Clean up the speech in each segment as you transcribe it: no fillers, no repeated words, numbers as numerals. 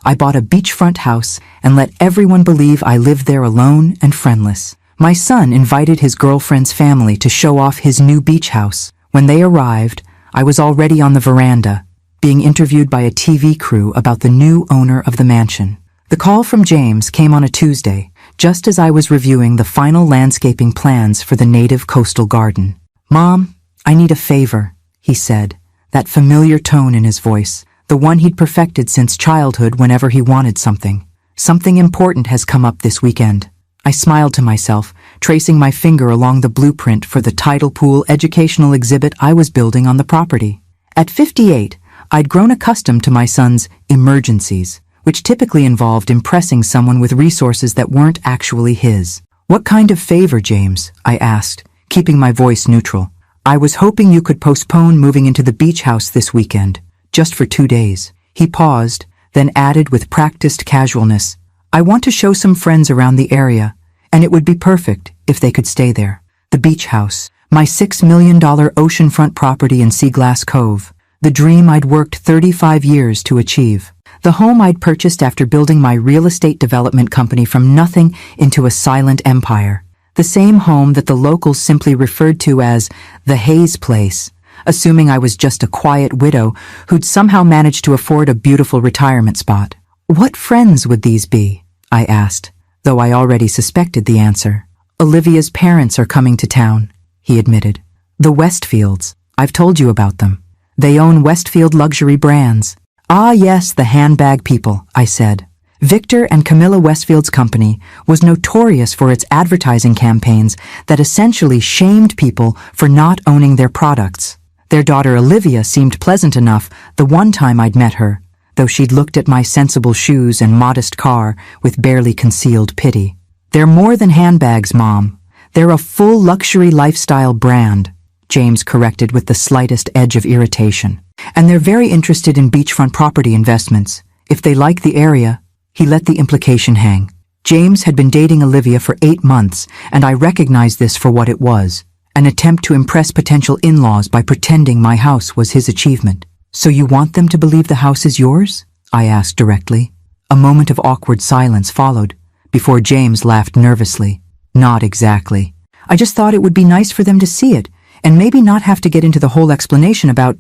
I bought a beachfront house and let everyone believe I lived there alone and friendless. My son invited his girlfriend's family to show off his new beach house. When they arrived, I was already on the veranda, being interviewed by a TV crew about the new owner of the mansion. The call from James came on a Tuesday, just as I was reviewing the final landscaping plans for the native coastal garden. "Mom, I need a favor," he said, that familiar tone in his voice, the one he'd perfected since childhood whenever he wanted something. "Something important has come up this weekend." I smiled to myself, tracing my finger along the blueprint for the tidal pool educational exhibit I was building on the property. At 58, I'd grown accustomed to my son's emergencies, which typically involved impressing someone with resources that weren't actually his. "What kind of favor, James?" I asked, keeping my voice neutral. "I was hoping you could postpone moving into the beach house this weekend, just for 2 days." He paused, then added with practiced casualness, "I want to show some friends around the area, and it would be perfect if they could stay there." The beach house, my $6 million oceanfront property in Seaglass Cove, the dream I'd worked 35 years to achieve. The home I'd purchased after building my real estate development company from nothing into a silent empire. The same home that the locals simply referred to as the Hayes Place, assuming I was just a quiet widow who'd somehow managed to afford a beautiful retirement spot. "What friends would these be?" I asked, though I already suspected the answer. "Olivia's parents are coming to town," he admitted. "The Westfields. I've told you about them. They own Westfield luxury brands." "Ah, yes, the handbag people," I said. Victor and Camilla Westfield's company was notorious for its advertising campaigns that essentially shamed people for not owning their products. Their daughter Olivia seemed pleasant enough the one time I'd met her, though she'd looked at my sensible shoes and modest car with barely concealed pity. "They're more than handbags, Mom. They're a full luxury lifestyle brand," James corrected with the slightest edge of irritation. "And they're very interested in beachfront property investments. If they like the area." He let the implication hang. James had been dating Olivia for 8 months, and I recognized this for what it was, an attempt to impress potential in-laws by pretending my house was his achievement. "So you want them to believe the house is yours?" I asked directly. A moment of awkward silence followed, before James laughed nervously. "Not exactly. I just thought it would be nice for them to see it, and maybe not have to get into the whole explanation about,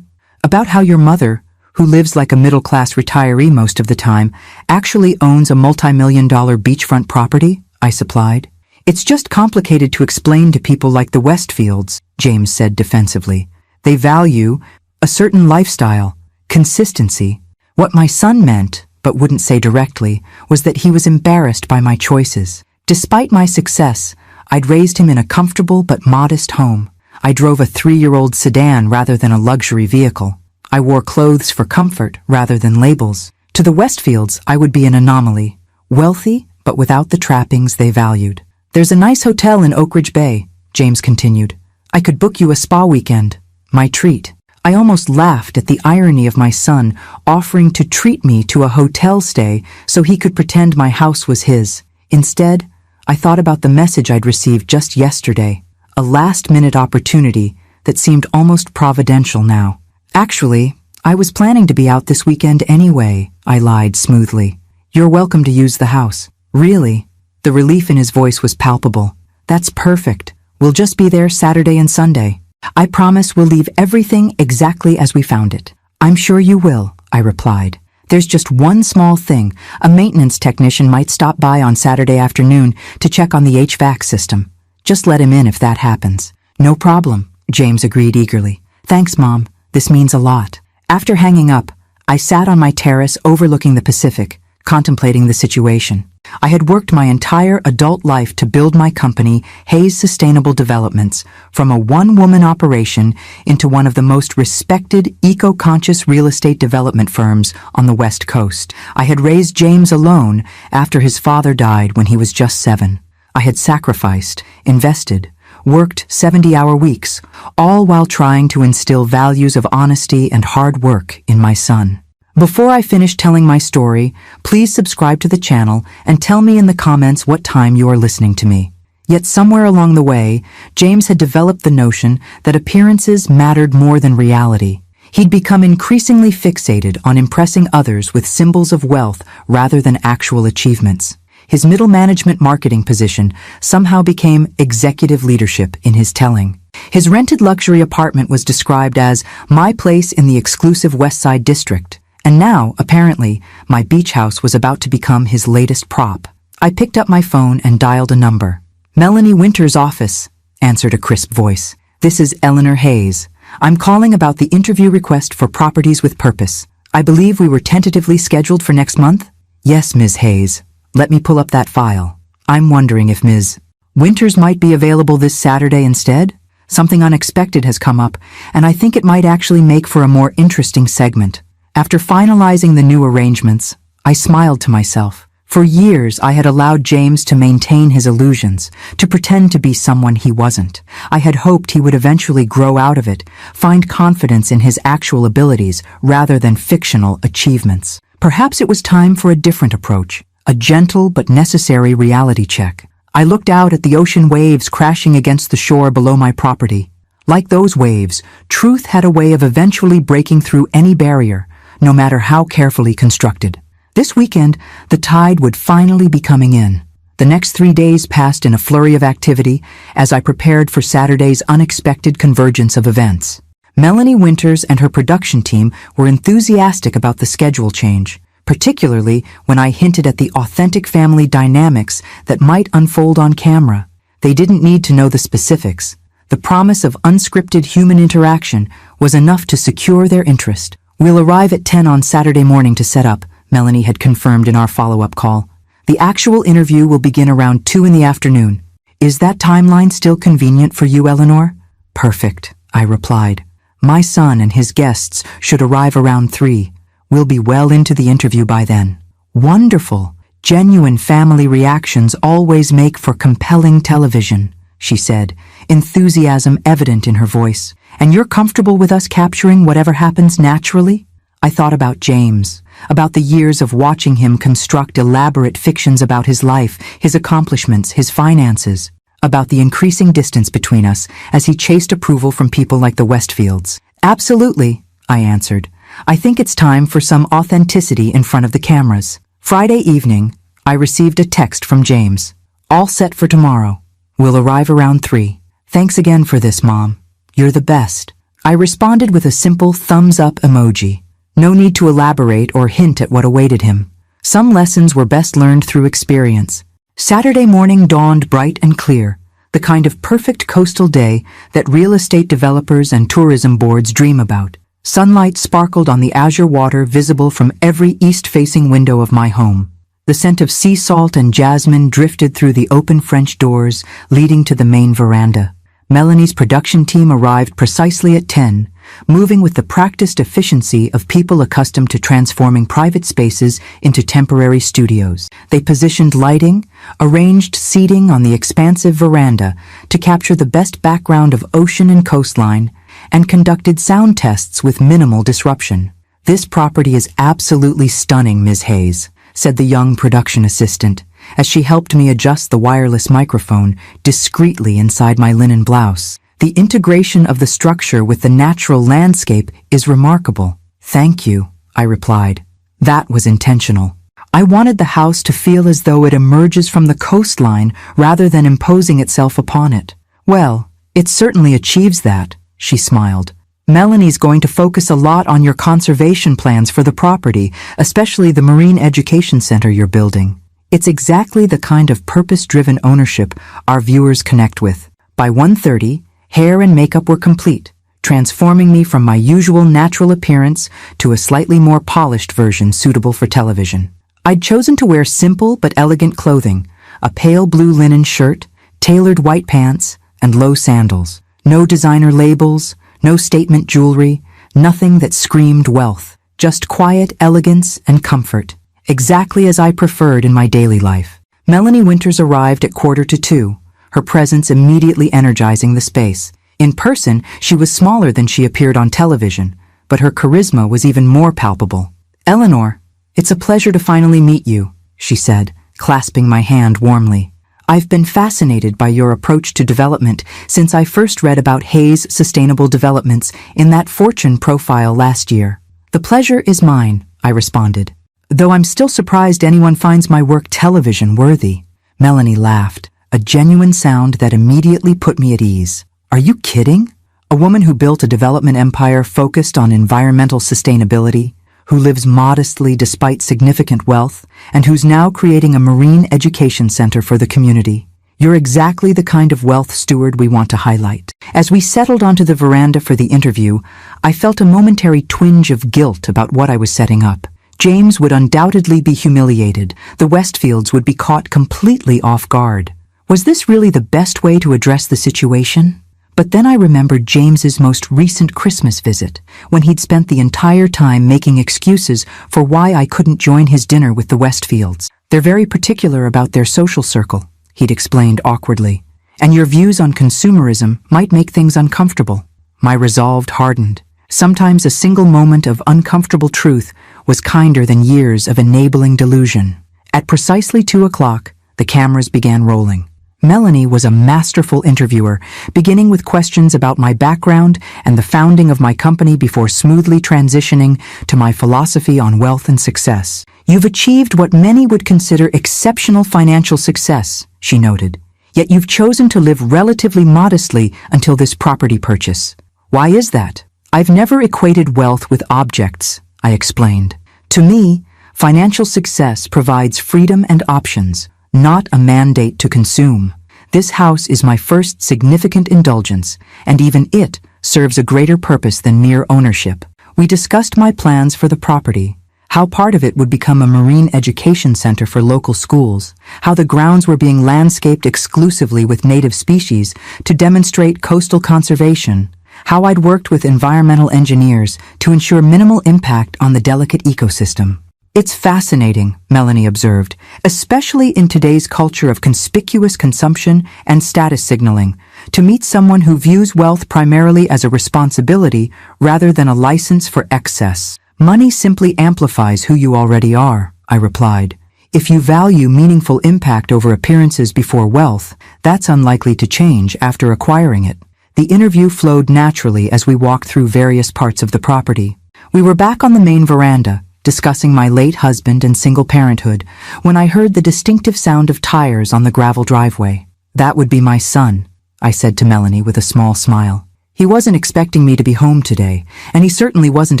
about how your mother, who lives like a middle-class retiree most of the time, actually owns a multi-million-dollar beachfront property," I supplied. "It's just complicated to explain to people like the Westfields," James said defensively. "They value a certain lifestyle, consistency." What my son meant, but wouldn't say directly, was that he was embarrassed by my choices. Despite my success, I'd raised him in a comfortable but modest home. I drove a 3-year-old sedan rather than a luxury vehicle. I wore clothes for comfort rather than labels. To the Westfields, I would be an anomaly, wealthy but without the trappings they valued. "There's a nice hotel in Oak Ridge Bay," James continued. "I could book you a spa weekend. My treat." I almost laughed at the irony of my son offering to treat me to a hotel stay so he could pretend my house was his. Instead, I thought about the message I'd received just yesterday, a last-minute opportunity that seemed almost providential now. "Actually, I was planning to be out this weekend anyway," I lied smoothly. "You're welcome to use the house." "Really?" The relief in his voice was palpable. "That's perfect. We'll just be there Saturday and Sunday. I promise we'll leave everything exactly as we found it." "I'm sure you will," I replied. "There's just one small thing. A maintenance technician might stop by on Saturday afternoon to check on the HVAC system. Just let him in if that happens." "No problem," James agreed eagerly. "Thanks, Mom. This means a lot." After hanging up, I sat on my terrace overlooking the Pacific, contemplating the situation. I had worked my entire adult life to build my company, Hayes Sustainable Developments, from a one-woman operation into one of the most respected, eco-conscious real estate development firms on the West Coast. I had raised James alone after his father died when he was just 7. I had sacrificed, invested, worked 70-hour weeks, all while trying to instill values of honesty and hard work in my son. Before I finish telling my story, please subscribe to the channel and tell me in the comments what time you are listening to me. Yet somewhere along the way, James had developed the notion that appearances mattered more than reality. He'd become increasingly fixated on impressing others with symbols of wealth rather than actual achievements. His middle management marketing position somehow became executive leadership in his telling. His rented luxury apartment was described as my place in the exclusive West Side district, and now, apparently, my beach house was about to become his latest prop. I picked up my phone and dialed a number. Melanie Winter's office, answered a crisp voice. This is Eleanor Hayes. I'm calling about the interview request for Properties with Purpose. I believe we were tentatively scheduled for next month? Yes, Ms. Hayes. Let me pull up that file. I'm wondering if Ms. Winters might be available this Saturday instead? Something unexpected has come up, and I think it might actually make for a more interesting segment. After finalizing the new arrangements, I smiled to myself. For years, I had allowed James to maintain his illusions, to pretend to be someone he wasn't. I had hoped he would eventually grow out of it, find confidence in his actual abilities rather than fictional achievements. Perhaps it was time for a different approach, a gentle but necessary reality check. I looked out at the ocean waves crashing against the shore below my property. Like those waves, truth had a way of eventually breaking through any barrier, no matter how carefully constructed. This weekend, the tide would finally be coming in. The next 3 days passed in a flurry of activity as I prepared for Saturday's unexpected convergence of events. Melanie Winters and her production team were enthusiastic about the schedule change, particularly when I hinted at the authentic family dynamics that might unfold on camera. They didn't need to know the specifics. The promise of unscripted human interaction was enough to secure their interest. We'll arrive at 10 on Saturday morning to set up, Melanie had confirmed in our follow-up call. The actual interview will begin around 2 in the afternoon. Is that timeline still convenient for you, Eleanor? Perfect, I replied. My son and his guests should arrive around 3. We'll be well into the interview by then. Wonderful. Genuine family reactions always make for compelling television, she said, enthusiasm evident in her voice. And you're comfortable with us capturing whatever happens naturally? I thought about James, about the years of watching him construct elaborate fictions about his life, his accomplishments, his finances, about the increasing distance between us as he chased approval from people like the Westfields. Absolutely, I answered. I think it's time for some authenticity in front of the cameras. Friday evening, I received a text from James. All set for tomorrow. We'll arrive around 3. Thanks again for this, Mom. You're the best. I responded with a simple thumbs-up emoji. No need to elaborate or hint at what awaited him. Some lessons were best learned through experience. Saturday morning dawned bright and clear, the kind of perfect coastal day that real estate developers and tourism boards dream about. Sunlight sparkled on the azure water visible from every east-facing window of my home. The scent of sea salt and jasmine drifted through the open French doors leading to the main veranda. Melanie's production team arrived precisely at 10, moving with the practiced efficiency of people accustomed to transforming private spaces into temporary studios. They positioned lighting, arranged seating on the expansive veranda to capture the best background of ocean and coastline, and conducted sound tests with minimal disruption. This property is absolutely stunning, Ms. Hayes, said the young production assistant, as she helped me adjust the wireless microphone discreetly inside my linen blouse. The integration of the structure with the natural landscape is remarkable. Thank you, I replied. That was intentional. I wanted the house to feel as though it emerges from the coastline rather than imposing itself upon it. Well, it certainly achieves that, she smiled. Melanie's going to focus a lot on your conservation plans for the property, especially the Marine Education Center you're building. It's exactly the kind of purpose-driven ownership our viewers connect with. By 1:30, hair and makeup were complete, transforming me from my usual natural appearance to a slightly more polished version suitable for television. I'd chosen to wear simple but elegant clothing, a pale blue linen shirt, tailored white pants, and low sandals. No designer labels, no statement jewelry, nothing that screamed wealth. Just quiet elegance and comfort, exactly as I preferred in my daily life. Melanie Winters arrived at 1:45, her presence immediately energizing the space. In person, she was smaller than she appeared on television, but her charisma was even more palpable. Eleanor, it's a pleasure to finally meet you, she said, clasping my hand warmly. I've been fascinated by your approach to development since I first read about Hayes Sustainable Developments in that Fortune profile last year. The pleasure is mine, I responded, though I'm still surprised anyone finds my work television-worthy. Melanie laughed, a genuine sound that immediately put me at ease. Are you kidding? A woman who built a development empire focused on environmental sustainability, who lives modestly despite significant wealth, and who's now creating a marine education center for the community. You're exactly the kind of wealth steward we want to highlight. As we settled onto the veranda for the interview, I felt a momentary twinge of guilt about what I was setting up. James would undoubtedly be humiliated. The Westfields would be caught completely off guard. Was this really the best way to address the situation? But then I remembered James's most recent Christmas visit, when he'd spent the entire time making excuses for why I couldn't join his dinner with the Westfields. They're very particular about their social circle, he'd explained awkwardly, and your views on consumerism might make things uncomfortable. My resolve hardened. Sometimes a single moment of uncomfortable truth was kinder than years of enabling delusion. At precisely 2 o'clock, the cameras began rolling. Melanie was a masterful interviewer, beginning with questions about my background and the founding of my company before smoothly transitioning to my philosophy on wealth and success. You've achieved what many would consider exceptional financial success, she noted, yet you've chosen to live relatively modestly until this property purchase. Why is that? I've never equated wealth with objects, I explained. To me, financial success provides freedom and options, not a mandate to consume. This house is my first significant indulgence, and even it serves a greater purpose than mere ownership. We discussed my plans for the property, how part of it would become a marine education center for local schools, how the grounds were being landscaped exclusively with native species to demonstrate coastal conservation, how I'd worked with environmental engineers to ensure minimal impact on the delicate ecosystem. It's fascinating, Melanie observed, especially in today's culture of conspicuous consumption and status signaling, to meet someone who views wealth primarily as a responsibility rather than a license for excess. Money simply amplifies who you already are, I replied. If you value meaningful impact over appearances before wealth, that's unlikely to change after acquiring it. The interview flowed naturally as we walked through various parts of the property. We were back on the main veranda, discussing my late husband and single parenthood, when I heard the distinctive sound of tires on the gravel driveway. That would be my son, I said to Melanie with a small smile. He wasn't expecting me to be home today, and he certainly wasn't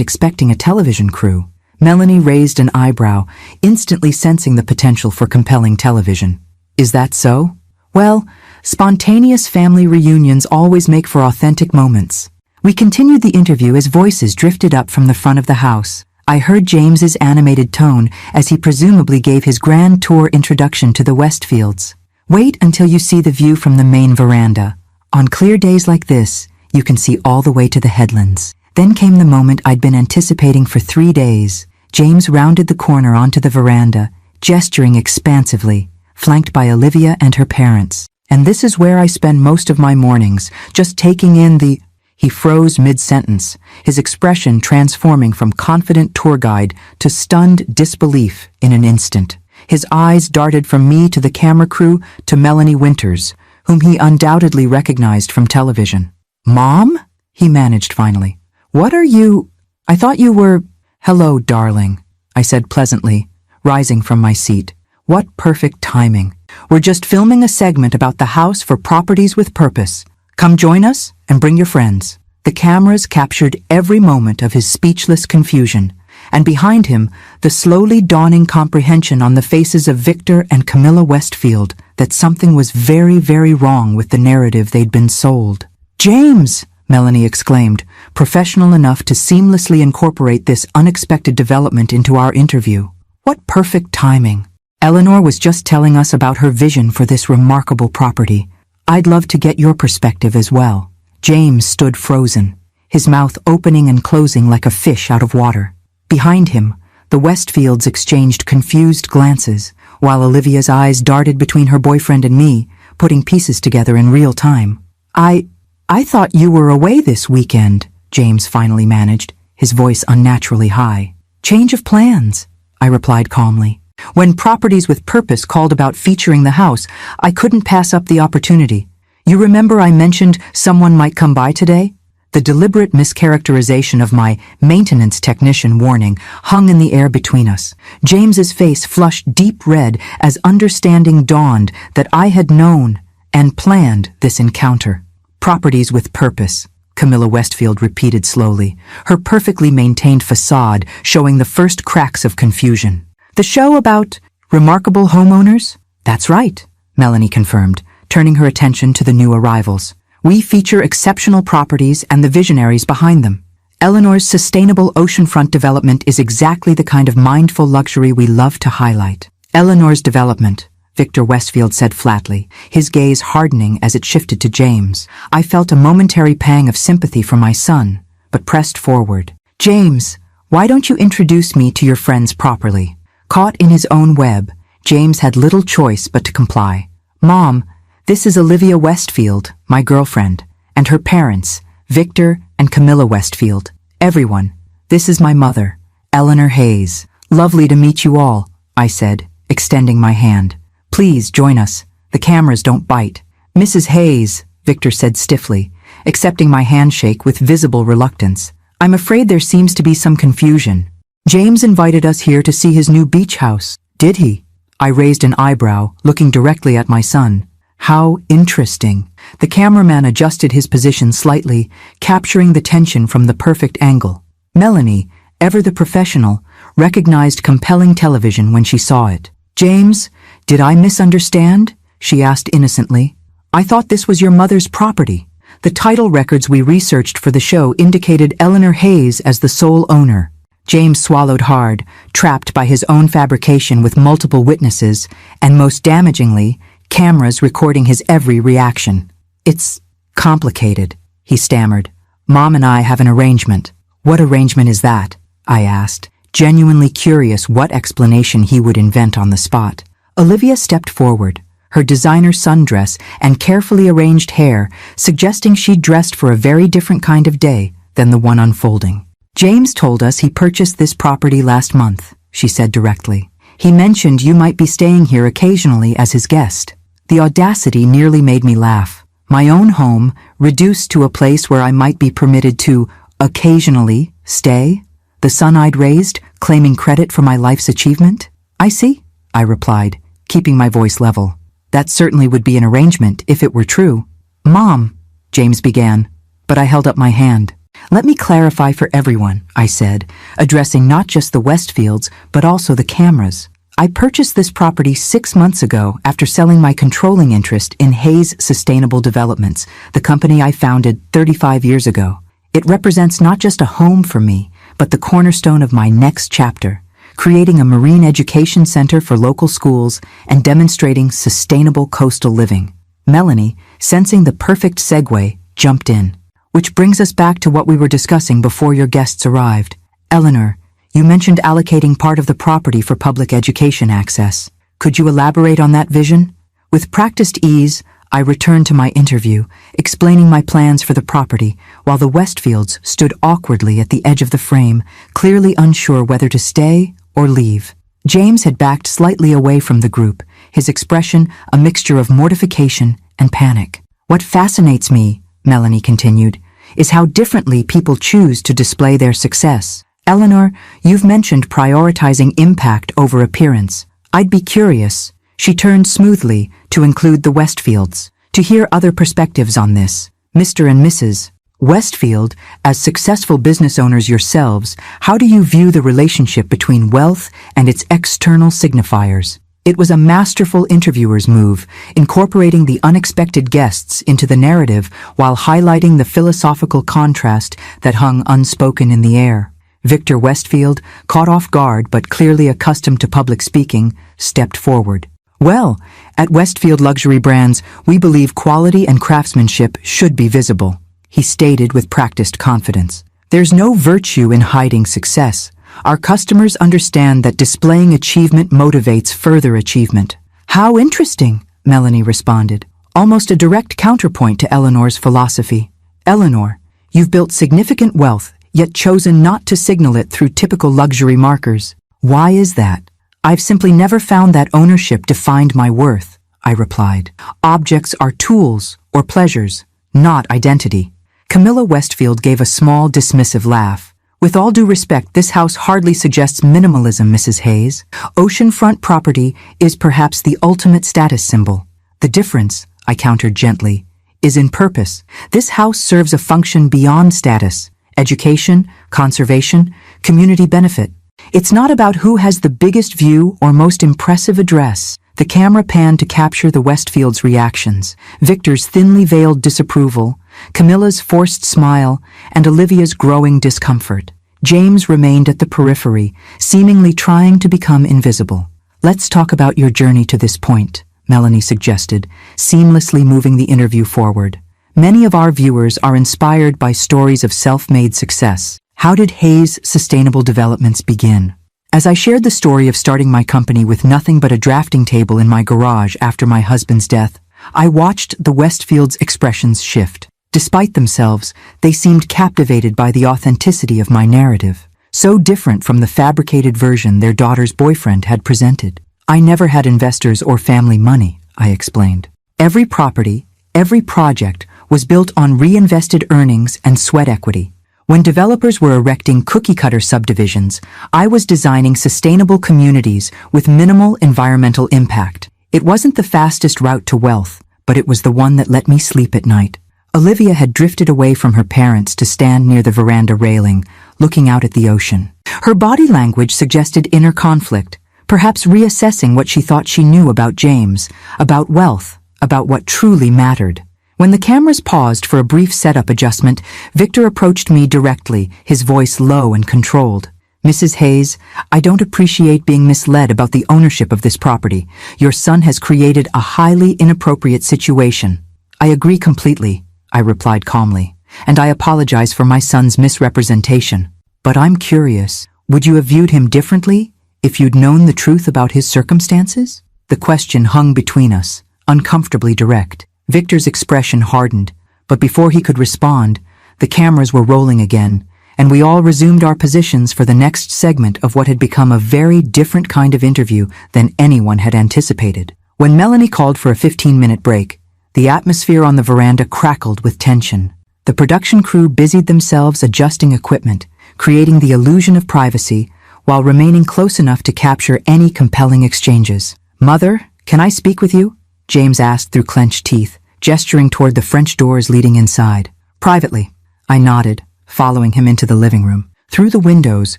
expecting a television crew. Melanie raised an eyebrow, instantly sensing the potential for compelling television. Is that so? Well, spontaneous family reunions always make for authentic moments. We continued the interview as voices drifted up from the front of the house. I heard James's animated tone as he presumably gave his grand tour introduction to the Westfields. Wait until you see the view from the main veranda. On clear days like this, you can see all the way to the headlands. Then came the moment I'd been anticipating for 3 days. James rounded the corner onto the veranda, gesturing expansively, flanked by Olivia and her parents. And this is where I spend most of my mornings, just taking in the... He froze mid-sentence, his expression transforming from confident tour guide to stunned disbelief in an instant. His eyes darted from me to the camera crew to Melanie Winters, whom he undoubtedly recognized from television. "Mom?" he managed finally. "What are you... I thought you were..." "Hello, darling," I said pleasantly, rising from my seat. "What perfect timing. We're just filming a segment about the house for properties with purpose. Come join us and bring your friends." The cameras captured every moment of his speechless confusion, and behind him, the slowly dawning comprehension on the faces of Victor and Camilla Westfield that something was very, very wrong with the narrative they'd been sold. "James!" Melanie exclaimed, professional enough to seamlessly incorporate this unexpected development into our interview. "What perfect timing. Eleanor was just telling us about her vision for this remarkable property. I'd love to get your perspective as well." James stood frozen, his mouth opening and closing like a fish out of water. Behind him, the Westfields exchanged confused glances, while Olivia's eyes darted between her boyfriend and me, putting pieces together in real time. I thought you were away this weekend," James finally managed, his voice unnaturally high. "Change of plans," I replied calmly. When Properties with Purpose called about featuring the house, I couldn't pass up the opportunity. You remember I mentioned someone might come by today? The deliberate mischaracterization of my maintenance technician warning hung in the air between us. James's face flushed deep red as understanding dawned that I had known and planned this encounter. Properties with Purpose, Camilla Westfield repeated slowly, her perfectly maintained facade showing the first cracks of confusion. The show about remarkable homeowners? That's right, Melanie confirmed, turning her attention to the new arrivals. We feature exceptional properties and the visionaries behind them. Eleanor's sustainable oceanfront development is exactly the kind of mindful luxury we love to highlight. Eleanor's development, Victor Westfield said flatly, his gaze hardening as it shifted to James. I felt a momentary pang of sympathy for my son, but pressed forward. James, why don't you introduce me to your friends properly? Caught in his own web, James had little choice but to comply. Mom, this is Olivia Westfield, my girlfriend, and her parents, Victor and Camilla Westfield. Everyone, this is my mother, Eleanor Hayes. Lovely to meet you all, I said, extending my hand. Please join us. The cameras don't bite. Mrs. Hayes, Victor said stiffly, accepting my handshake with visible reluctance. I'm afraid there seems to be some confusion. James invited us here to see his new beach house. Did he? I raised an eyebrow, looking directly at my son. How interesting. The cameraman adjusted his position slightly, capturing the tension from the perfect angle. Melanie, ever the professional, recognized compelling television when she saw it. James, did I misunderstand? She asked innocently. I thought this was your mother's property. The title records we researched for the show indicated Eleanor Hayes as the sole owner. James swallowed hard, trapped by his own fabrication with multiple witnesses, and most damagingly, cameras recording his every reaction. It's complicated, he stammered. Mom and I have an arrangement. What arrangement is that? I asked, genuinely curious what explanation he would invent on the spot. Olivia stepped forward, her designer sundress and carefully arranged hair suggesting she'd dressed for a very different kind of day than the one unfolding. James told us he purchased this property last month, she said directly. He mentioned you might be staying here occasionally as his guest. The audacity nearly made me laugh. My own home, reduced to a place where I might be permitted to, occasionally, stay? The son I'd raised, claiming credit for my life's achievement? I see, I replied, keeping my voice level. That certainly would be an arrangement if it were true. Mom, James began, but I held up my hand. Let me clarify for everyone, I said, addressing not just the Westfields, but also the cameras. I purchased this property 6 months ago after selling my controlling interest in Hayes Sustainable Developments, the company I founded 35 years ago. It represents not just a home for me, but the cornerstone of my next chapter, creating a marine education center for local schools and demonstrating sustainable coastal living. Melanie, sensing the perfect segue, jumped in. Which brings us back to what we were discussing before your guests arrived. Eleanor, you mentioned allocating part of the property for public education access. Could you elaborate on that vision? With practiced ease, I returned to my interview, explaining my plans for the property, while the Westfields stood awkwardly at the edge of the frame, clearly unsure whether to stay or leave. James had backed slightly away from the group, his expression a mixture of mortification and panic. What fascinates me, Melanie continued, is how differently people choose to display their success. Eleanor, you've mentioned prioritizing impact over appearance. I'd be curious, she turned smoothly to include the Westfields, to hear other perspectives on this. Mr. and Mrs. Westfield, as successful business owners yourselves, how do you view the relationship between wealth and its external signifiers? It was a masterful interviewer's move, incorporating the unexpected guests into the narrative while highlighting the philosophical contrast that hung unspoken in the air. Victor Westfield, caught off guard but clearly accustomed to public speaking, stepped forward. Well, at Westfield Luxury Brands, we believe quality and craftsmanship should be visible, he stated with practiced confidence. There's no virtue in hiding success. Our customers understand that displaying achievement motivates further achievement. How interesting, Melanie responded, almost a direct counterpoint to Eleanor's philosophy. Eleanor, you've built significant wealth, yet chosen not to signal it through typical luxury markers. Why is that? I've simply never found that ownership defined my worth, I replied. Objects are tools or pleasures, not identity. Camilla Westfield gave a small, dismissive laugh. With all due respect, this house hardly suggests minimalism, Mrs. Hayes. Oceanfront property is perhaps the ultimate status symbol. The difference, I countered gently, is in purpose. This house serves a function beyond status: education, conservation, community benefit. It's not about who has the biggest view or most impressive address. The camera panned to capture the Westfields' reactions: Victor's thinly veiled disapproval, Camilla's forced smile, and Olivia's growing discomfort. James remained at the periphery, seemingly trying to become invisible. Let's talk about your journey to this point, Melanie suggested, seamlessly moving the interview forward. Many of our viewers are inspired by stories of self-made success. How did Hayes Sustainable Developments begin? As I shared the story of starting my company with nothing but a drafting table in my garage after my husband's death, I watched the Westfields' expressions shift. Despite themselves, they seemed captivated by the authenticity of my narrative, so different from the fabricated version their daughter's boyfriend had presented. I never had investors or family money, I explained. Every property, every project was built on reinvested earnings and sweat equity. When developers were erecting cookie-cutter subdivisions, I was designing sustainable communities with minimal environmental impact. It wasn't the fastest route to wealth, but it was the one that let me sleep at night. Olivia had drifted away from her parents to stand near the veranda railing, looking out at the ocean. Her body language suggested inner conflict, perhaps reassessing what she thought she knew about James, about wealth, about what truly mattered. When the cameras paused for a brief setup adjustment, Victor approached me directly, his voice low and controlled. Mrs. Hayes, I don't appreciate being misled about the ownership of this property. Your son has created a highly inappropriate situation. I agree completely, I replied calmly, and I apologize for my son's misrepresentation. But I'm curious, would you have viewed him differently if you'd known the truth about his circumstances? The question hung between us, uncomfortably direct. Victor's expression hardened, but before he could respond, the cameras were rolling again, and we all resumed our positions for the next segment of what had become a very different kind of interview than anyone had anticipated. When Melanie called for a 15-minute break, the atmosphere on the veranda crackled with tension. The production crew busied themselves adjusting equipment, creating the illusion of privacy, while remaining close enough to capture any compelling exchanges. "Mother, can I speak with you?" James asked through clenched teeth, gesturing toward the French doors leading inside. "Privately," I nodded, following him into the living room. Through the windows,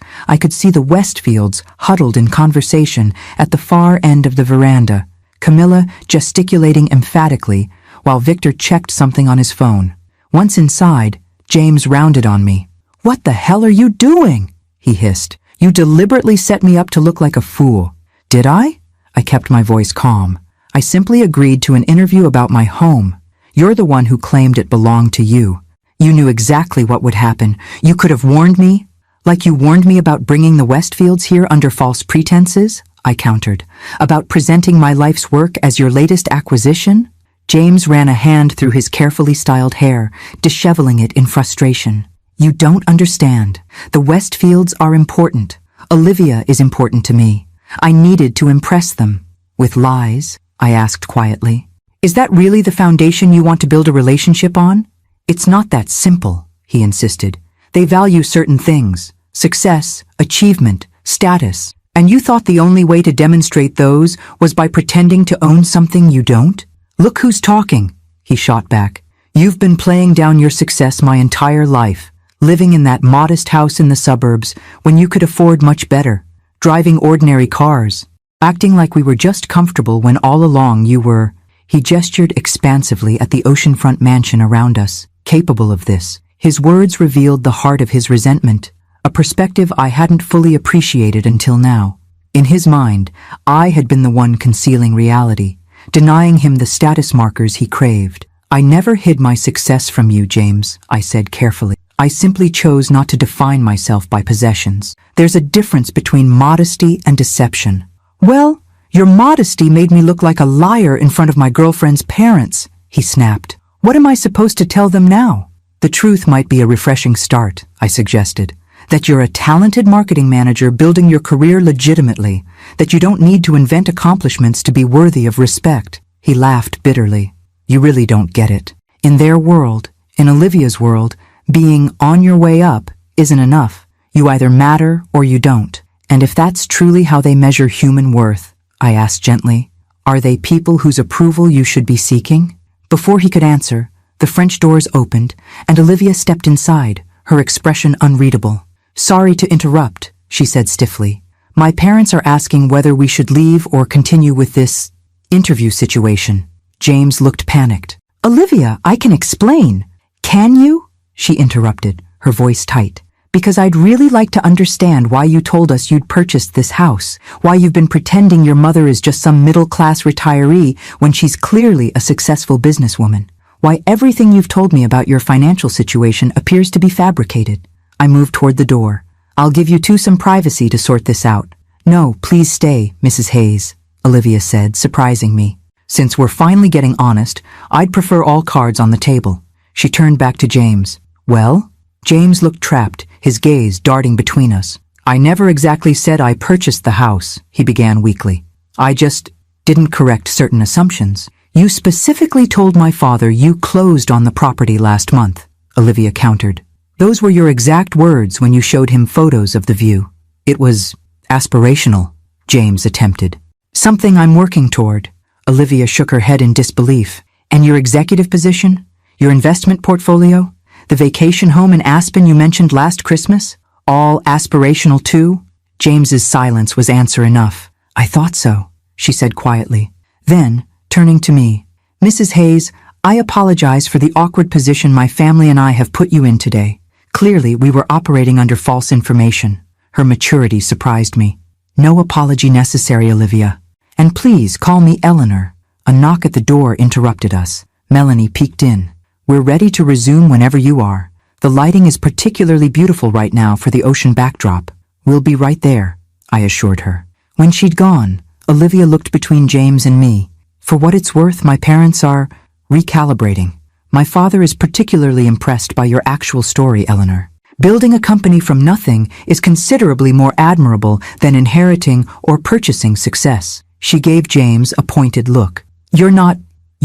I could see the Westfields huddled in conversation at the far end of the veranda, Camilla gesticulating emphatically, while Victor checked something on his phone. Once inside, James rounded on me. "What the hell are you doing?" he hissed. "You deliberately set me up to look like a fool." "Did I?" I kept my voice calm. "I simply agreed to an interview about my home. You're the one who claimed it belonged to you. You knew exactly what would happen. You could have warned me, like you warned me about bringing the Westfields here under false pretenses," I countered. "About presenting my life's work as your latest acquisition?" James ran a hand through his carefully styled hair, disheveling it in frustration. "You don't understand. The Westfields are important. Olivia is important to me. I needed to impress them." "With lies?" I asked quietly. "Is that really the foundation you want to build a relationship on?" "It's not that simple," he insisted. "They value certain things: success, achievement, status. And you thought the only way to demonstrate those was by pretending to own something you don't? Look who's talking," he shot back. "You've been playing down your success my entire life, living in that modest house in the suburbs when you could afford much better, driving ordinary cars, acting like we were just comfortable when all along you were—" He gestured expansively at the oceanfront mansion around us. "Capable of this." His words revealed the heart of his resentment, a perspective I hadn't fully appreciated until now. In his mind, I had been the one concealing reality, denying him the status markers he craved. "I never hid my success from you, James," I said carefully. "I simply chose not to define myself by possessions. There's a difference between modesty and deception." "Well, your modesty made me look like a liar in front of my girlfriend's parents," he snapped. "What am I supposed to tell them now?" "The truth might be a refreshing start," I suggested. that you're a talented marketing manager building your career legitimately, that you don't need to invent accomplishments to be worthy of respect. He laughed bitterly. You really don't get it. In their world, in Olivia's world, being on your way up isn't enough. You either matter or you don't. And if that's truly how they measure human worth, I asked gently, are they people whose approval you should be seeking? Before he could answer, the French doors opened, and Olivia stepped inside, her expression unreadable. Sorry to interrupt, she said stiffly. My parents are asking whether we should leave or continue with this interview situation. James looked panicked. Olivia, I can explain. Can you? She interrupted, her voice tight. Because I'd really like to understand why you told us you'd purchased this house, why you've been pretending your mother is just some middle-class retiree when she's clearly a successful businesswoman, why everything you've told me about your financial situation appears to be fabricated. I moved toward the door. I'll give you two some privacy to sort this out. No, please stay, Mrs. Hayes, Olivia said, surprising me. Since we're finally getting honest, I'd prefer all cards on the table. She turned back to James. Well? James looked trapped, his gaze darting between us. I never exactly said I purchased the house, he began weakly. I just didn't correct certain assumptions. You specifically told my father you closed on the property last month, Olivia countered. Those were your exact words when you showed him photos of the view. It was aspirational, James attempted. Something I'm working toward. Olivia shook her head in disbelief. And your executive position? Your investment portfolio? The vacation home in Aspen you mentioned last Christmas? All aspirational too? James's silence was answer enough. I thought so, she said quietly. Then, turning to me, Mrs. Hayes, I apologize for the awkward position my family and I have put you in today. Clearly, we were operating under false information. Her maturity surprised me. No apology necessary, Olivia. And please call me Eleanor. A knock at the door interrupted us. Melanie peeked in. We're ready to resume whenever you are. The lighting is particularly beautiful right now for the ocean backdrop. We'll be right there, I assured her. When she'd gone, Olivia looked between James and me. For what it's worth, my parents are recalibrating. My father is particularly impressed by your actual story, Eleanor. Building a company from nothing is considerably more admirable than inheriting or purchasing success. She gave James a pointed look. You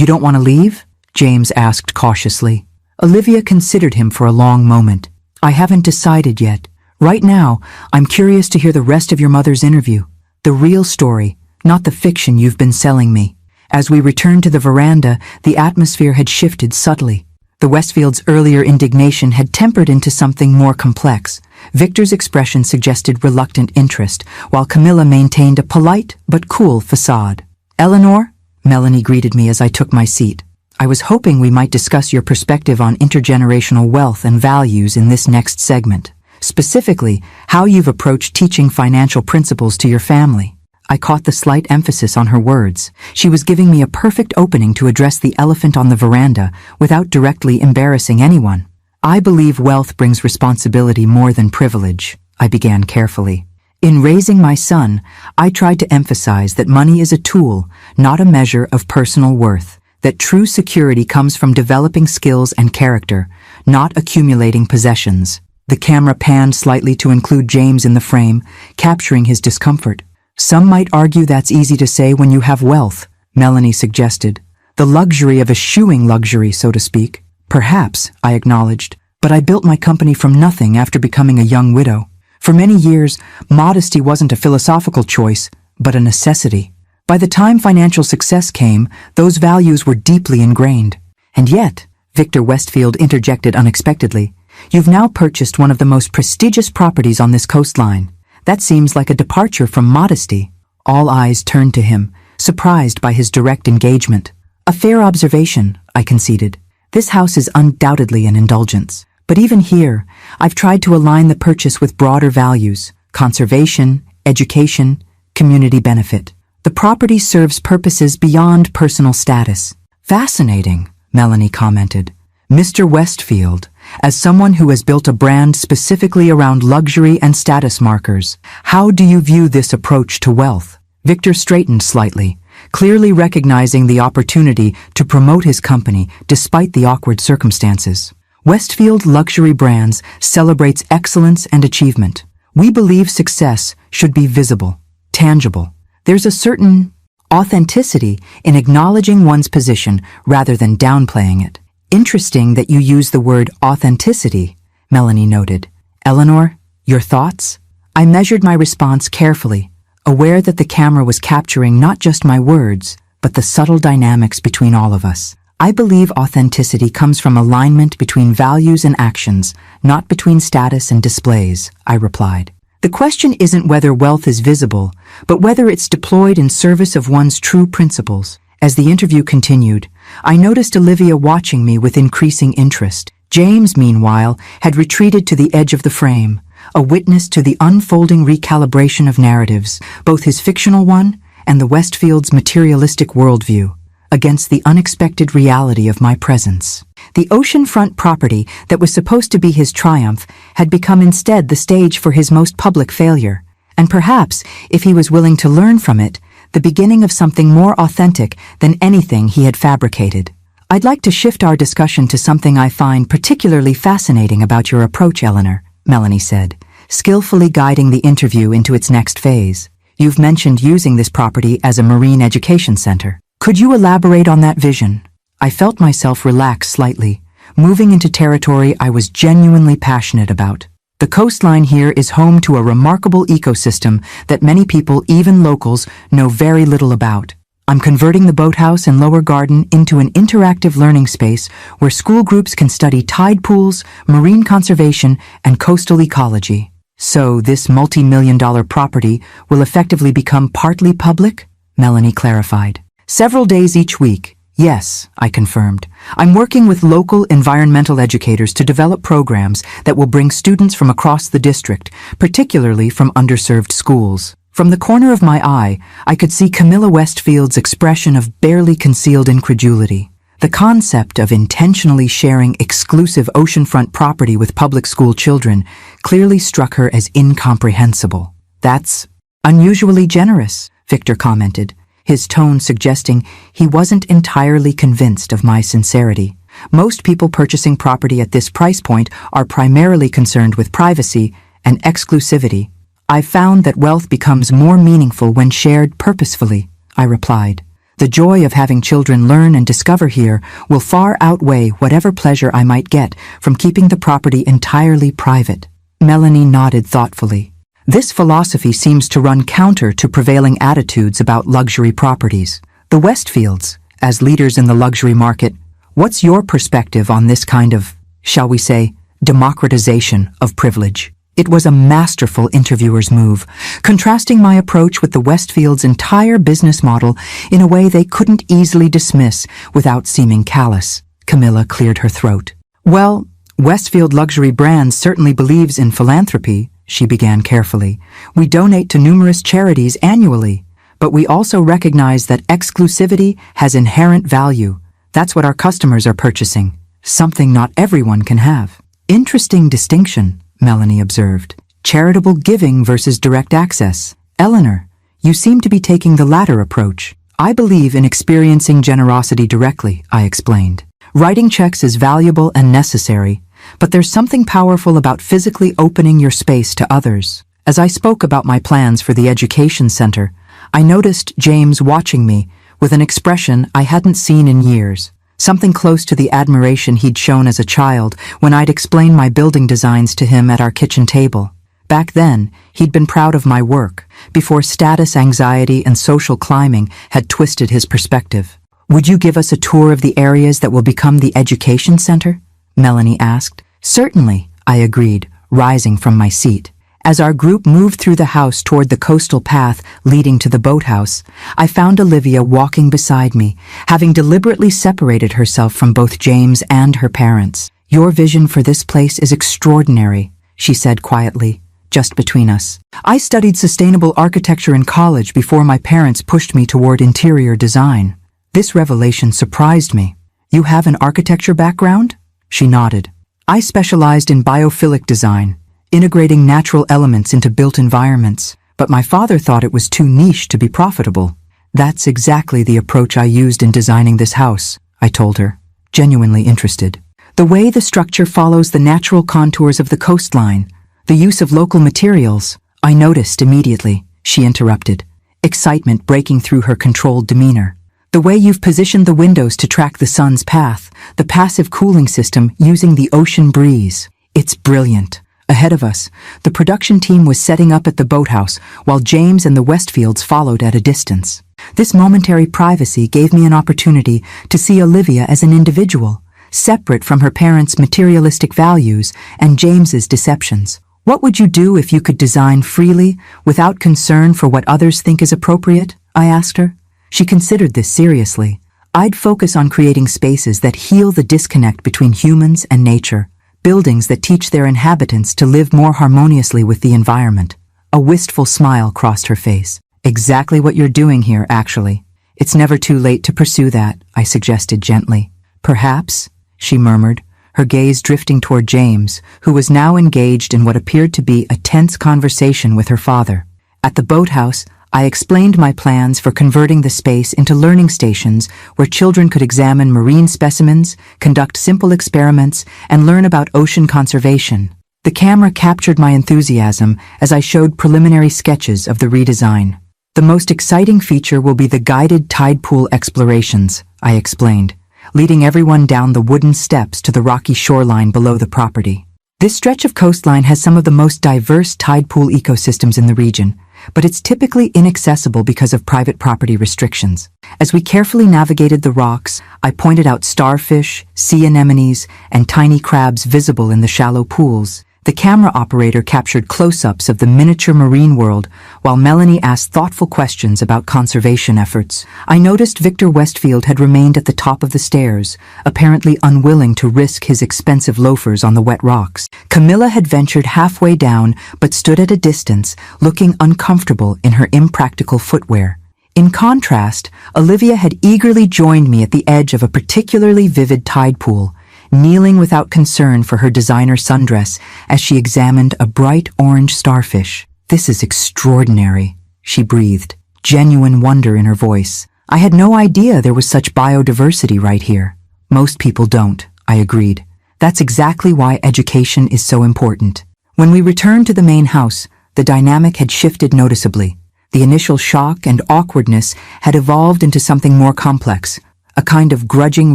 don't want to leave? James asked cautiously. Olivia considered him for a long moment. I haven't decided yet. Right now, I'm curious to hear the rest of your mother's interview. The real story, not the fiction you've been selling me. As we returned to the veranda, the atmosphere had shifted subtly. The Westfields' earlier indignation had tempered into something more complex. Victor's expression suggested reluctant interest, while Camilla maintained a polite but cool facade. Eleanor? Melanie greeted me as I took my seat. I was hoping we might discuss your perspective on intergenerational wealth and values in this next segment. Specifically, how you've approached teaching financial principles to your family. I caught the slight emphasis on her words. She was giving me a perfect opening to address the elephant on the veranda without directly embarrassing anyone. I believe wealth brings responsibility more than privilege, I began carefully. In raising my son, I tried to emphasize that money is a tool, not a measure of personal worth. That true security comes from developing skills and character, not accumulating possessions. The camera panned slightly to include James in the frame, capturing his discomfort. Some might argue that's easy to say when you have wealth, Melanie suggested. The luxury of eschewing luxury, so to speak. Perhaps, I acknowledged, but I built my company from nothing after becoming a young widow. For many years, modesty wasn't a philosophical choice, but a necessity. By the time financial success came, those values were deeply ingrained. And yet, Victor Westfield interjected unexpectedly, you've now purchased one of the most prestigious properties on this coastline. That seems like a departure from modesty. All eyes turned to him, surprised by his direct engagement. A fair observation, I conceded. This house is undoubtedly an indulgence. But even here, I've tried to align the purchase with broader values: conservation, education, community benefit. The property serves purposes beyond personal status. Fascinating, Melanie commented. Mr. Westfield, as someone who has built a brand specifically around luxury and status markers, how do you view this approach to wealth? Victor straightened slightly, clearly recognizing the opportunity to promote his company despite the awkward circumstances. Westfield Luxury Brands celebrates excellence and achievement. We believe success should be visible, tangible. There's a certain authenticity in acknowledging one's position rather than downplaying it. Interesting that you use the word authenticity, Melanie noted. Eleanor, your thoughts? I measured my response carefully, aware that the camera was capturing not just my words, but the subtle dynamics between all of us. I believe authenticity comes from alignment between values and actions, not between status and displays, I replied. The question isn't whether wealth is visible, but whether it's deployed in service of one's true principles. As the interview continued, I noticed Olivia watching me with increasing interest. James, meanwhile, had retreated to the edge of the frame, a witness to the unfolding recalibration of narratives, both his fictional one and the Westfield's materialistic worldview, against the unexpected reality of my presence. The oceanfront property that was supposed to be his triumph had become instead the stage for his most public failure, and perhaps, if he was willing to learn from it, the beginning of something more authentic than anything he had fabricated. I'd like to shift our discussion to something I find particularly fascinating about your approach, Eleanor, Melanie said, skillfully guiding the interview into its next phase. You've mentioned using this property as a marine education center. Could you elaborate on that vision? I felt myself relax slightly, moving into territory I was genuinely passionate about. The coastline here is home to a remarkable ecosystem that many people, even locals, know very little about. I'm converting the boathouse and lower garden into an interactive learning space where school groups can study tide pools, marine conservation, and coastal ecology. So this multi-million-dollar property will effectively become partly public? Melanie clarified. Several days each week. Yes, I confirmed. I'm working with local environmental educators to develop programs that will bring students from across the district, particularly from underserved schools. From the corner of my eye, I could see Camilla Westfield's expression of barely concealed incredulity. The concept of intentionally sharing exclusive oceanfront property with public school children clearly struck her as incomprehensible. That's unusually generous, Victor commented, his tone suggesting he wasn't entirely convinced of my sincerity. Most people purchasing property at this price point are primarily concerned with privacy and exclusivity. I've found that wealth becomes more meaningful when shared purposefully, I replied. The joy of having children learn and discover here will far outweigh whatever pleasure I might get from keeping the property entirely private. Melanie nodded thoughtfully. This philosophy seems to run counter to prevailing attitudes about luxury properties. The Westfields, as leaders in the luxury market, what's your perspective on this kind of, shall we say, democratization of privilege? It was a masterful interviewer's move, contrasting my approach with the Westfields' entire business model in a way they couldn't easily dismiss without seeming callous. Camilla cleared her throat. Well, Westfield Luxury Brands certainly believes in philanthropy, she began carefully. We donate to numerous charities annually, but we also recognize that exclusivity has inherent value. That's what our customers are purchasing, something not everyone can have. Interesting distinction, Melanie observed. Charitable giving versus direct access. Eleanor, you seem to be taking the latter approach. I believe in experiencing generosity directly, I explained. Writing checks is valuable and necessary, but there's something powerful about physically opening your space to others. As I spoke about my plans for the education center, I noticed James watching me with an expression I hadn't seen in years, something close to the admiration he'd shown as a child when I'd explained my building designs to him at our kitchen table. Back then, he'd been proud of my work, before status anxiety and social climbing had twisted his perspective. Would you give us a tour of the areas that will become the education center? Melanie asked. Certainly, I agreed, rising from my seat. As our group moved through the house toward the coastal path leading to the boathouse, I found Olivia walking beside me, having deliberately separated herself from both James and her parents. Your vision for this place is extraordinary, she said quietly, just between us. I studied sustainable architecture in college before my parents pushed me toward interior design. This revelation surprised me. You have an architecture background? She nodded. I specialized in biophilic design, integrating natural elements into built environments, but my father thought it was too niche to be profitable. That's exactly the approach I used in designing this house, I told her, genuinely interested. The way the structure follows the natural contours of the coastline, the use of local materials. I noticed immediately, she interrupted, excitement breaking through her controlled demeanor. The way you've positioned the windows to track the sun's path, the passive cooling system using the ocean breeze. It's brilliant. Ahead of us, the production team was setting up at the boathouse, while James and the Westfields followed at a distance. This momentary privacy gave me an opportunity to see Olivia as an individual, separate from her parents' materialistic values and James's deceptions. What would you do if you could design freely, without concern for what others think is appropriate? I asked her. She considered this seriously. I'd focus on creating spaces that heal the disconnect between humans and nature, buildings that teach their inhabitants to live more harmoniously with the environment. A wistful smile crossed her face. Exactly what you're doing here, actually. It's never too late to pursue that, I suggested gently. Perhaps, she murmured, her gaze drifting toward James, who was now engaged in what appeared to be a tense conversation with her father. At the boathouse, I explained my plans for converting the space into learning stations where children could examine marine specimens, conduct simple experiments, and learn about ocean conservation. The camera captured my enthusiasm as I showed preliminary sketches of the redesign. The most exciting feature will be the guided tide pool explorations, I explained, leading everyone down the wooden steps to the rocky shoreline below the property. This stretch of coastline has some of the most diverse tide pool ecosystems in the region, but it's typically inaccessible because of private property restrictions. As we carefully navigated the rocks, I pointed out starfish, sea anemones, and tiny crabs visible in the shallow pools. The camera operator captured close-ups of the miniature marine world, while Melanie asked thoughtful questions about conservation efforts. I noticed Victor Westfield had remained at the top of the stairs, apparently unwilling to risk his expensive loafers on the wet rocks. Camilla had ventured halfway down, but stood at a distance, looking uncomfortable in her impractical footwear. In contrast, Olivia had eagerly joined me at the edge of a particularly vivid tide pool, kneeling without concern for her designer sundress as she examined a bright orange starfish. "This is extraordinary," she breathed, genuine wonder in her voice. "I had no idea there was such biodiversity right here." "Most people don't," I agreed. "That's exactly why education is so important." When we returned to the main house, the dynamic had shifted noticeably. The initial shock and awkwardness had evolved into something more complex, a kind of grudging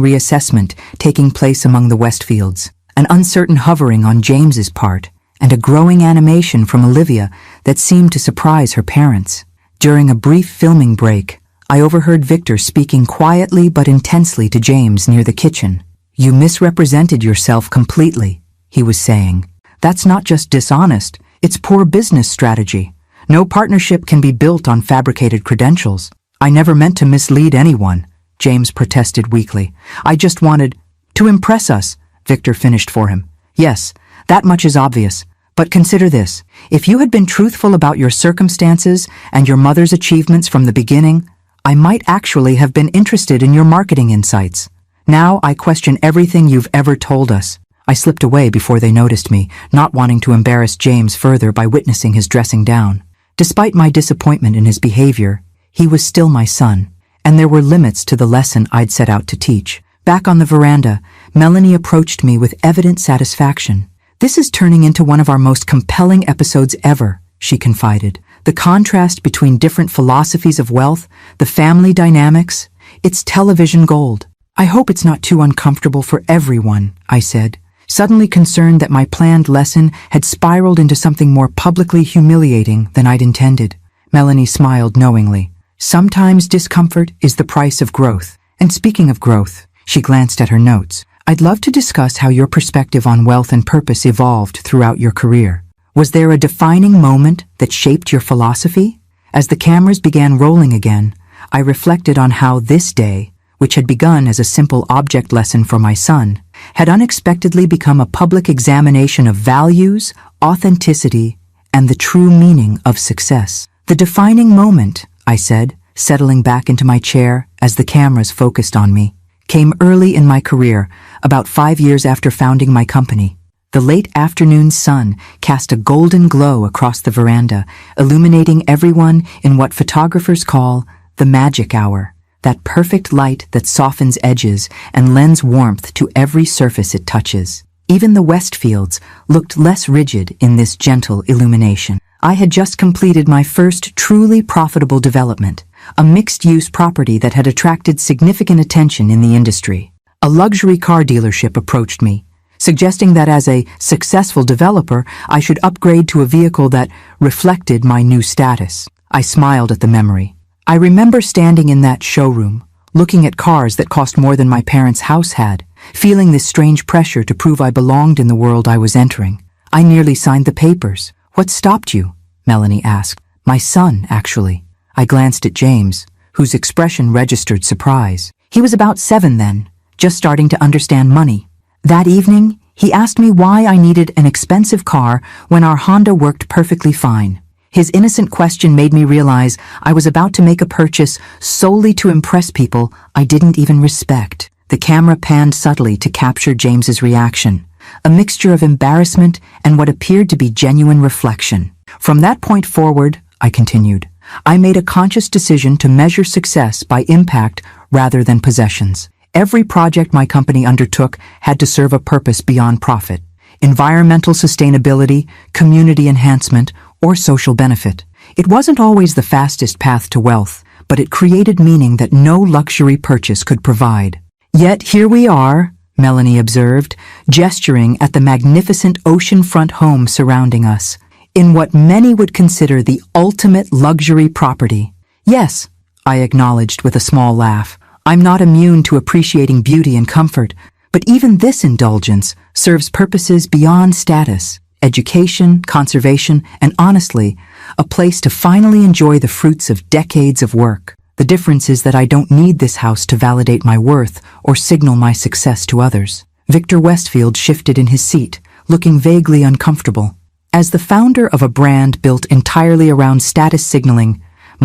reassessment taking place among the Westfields, an uncertain hovering on James's part, and a growing animation from Olivia that seemed to surprise her parents. During a brief filming break, I overheard Victor speaking quietly but intensely to James near the kitchen. "You misrepresented yourself completely," he was saying. "That's not just dishonest, it's poor business strategy. No partnership can be built on fabricated credentials." "I never meant to mislead anyone," James protested weakly. "I just wanted to impress us," Victor finished for him. "Yes, that much is obvious. But consider this. If you had been truthful about your circumstances and your mother's achievements from the beginning, I might actually have been interested in your marketing insights. Now I question everything you've ever told us." I slipped away before they noticed me, not wanting to embarrass James further by witnessing his dressing down. Despite my disappointment in his behavior, he was still my son, and there were limits to the lesson I'd set out to teach. Back on the veranda, Melanie approached me with evident satisfaction. "This is turning into one of our most compelling episodes ever," she confided. "The contrast between different philosophies of wealth, the family dynamics, it's television gold." "I hope it's not too uncomfortable for everyone," I said, suddenly concerned that my planned lesson had spiraled into something more publicly humiliating than I'd intended. Melanie smiled knowingly. "Sometimes discomfort is the price of growth. And speaking of growth," she glanced at her notes, "I'd love to discuss how your perspective on wealth and purpose evolved throughout your career. Was there a defining moment that shaped your philosophy?" As the cameras began rolling again, I reflected on how this day, which had begun as a simple object lesson for my son, had unexpectedly become a public examination of values, authenticity, and the true meaning of success. "The defining moment," I said, settling back into my chair as the cameras focused on me, "came early in my career, about 5 years after founding my company. The late afternoon sun cast a golden glow across the veranda, illuminating everyone in what photographers call the magic hour. that perfect light that softens edges and lends warmth to every surface it touches. Even the Westfields looked less rigid in this gentle illumination. I had just completed my first truly profitable development, a mixed-use property that had attracted significant attention in the industry. A luxury car dealership approached me, suggesting that as a successful developer, I should upgrade to a vehicle that reflected my new status. I smiled at the memory. I remember standing in that showroom, looking at cars that cost more than my parents' house had, feeling this strange pressure to prove I belonged in the world I was entering. I nearly signed the papers. "What stopped you?" Melanie asked. "My son, actually." I glanced at James, whose expression registered surprise. He was about 7 then, just starting to understand money. That evening, he asked me why I needed an expensive car when our Honda worked perfectly fine. His innocent question made me realize I was about to make a purchase solely to impress people I didn't even respect. The camera panned subtly to capture James's reaction, a mixture of embarrassment and what appeared to be genuine reflection. From that point forward, I continued, I made a conscious decision to measure success by impact rather than possessions. Every project my company undertook had to serve a purpose beyond profit: environmental sustainability, community enhancement, or social benefit. It wasn't always the fastest path to wealth, but it created meaning that no luxury purchase could provide. Yet here we are, Melanie observed, gesturing at the magnificent oceanfront home surrounding us, in what many would consider the ultimate luxury property. Yes, I acknowledged with a small laugh. I'm not immune to appreciating beauty and comfort, but even this indulgence serves purposes beyond status: education, conservation, and honestly, a place to finally enjoy the fruits of decades of work. The difference is that I don't need this house to validate my worth or signal my success to others. Victor Westfield shifted in his seat, looking vaguely uncomfortable. As the founder of a brand built entirely around status signaling,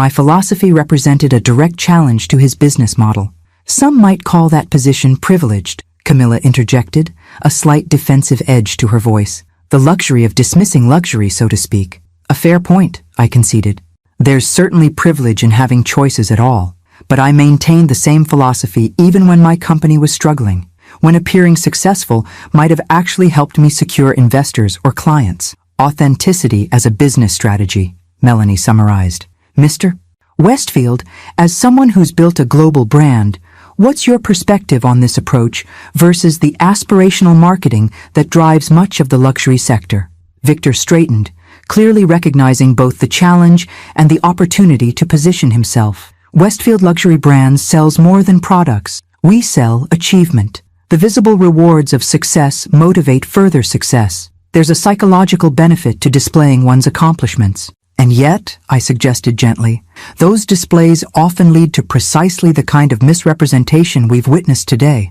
my philosophy represented a direct challenge to his business model. Some might call that position privileged, Camilla interjected, a slight defensive edge to her voice. The luxury of dismissing luxury, so to speak. A fair point, I conceded. There's certainly privilege in having choices at all, but I maintained the same philosophy even when my company was struggling, when appearing successful might have actually helped me secure investors or clients. Authenticity as a business strategy, Melanie summarized. Mr. Westfield, as someone who's built a global brand, what's your perspective on this approach versus the aspirational marketing that drives much of the luxury sector? Victor straightened, clearly recognizing both the challenge and the opportunity to position himself. Westfield Luxury Brands sells more than products. We sell achievement. The visible rewards of success motivate further success. There's a psychological benefit to displaying one's accomplishments. And yet, I suggested gently, those displays often lead to precisely the kind of misrepresentation we've witnessed today.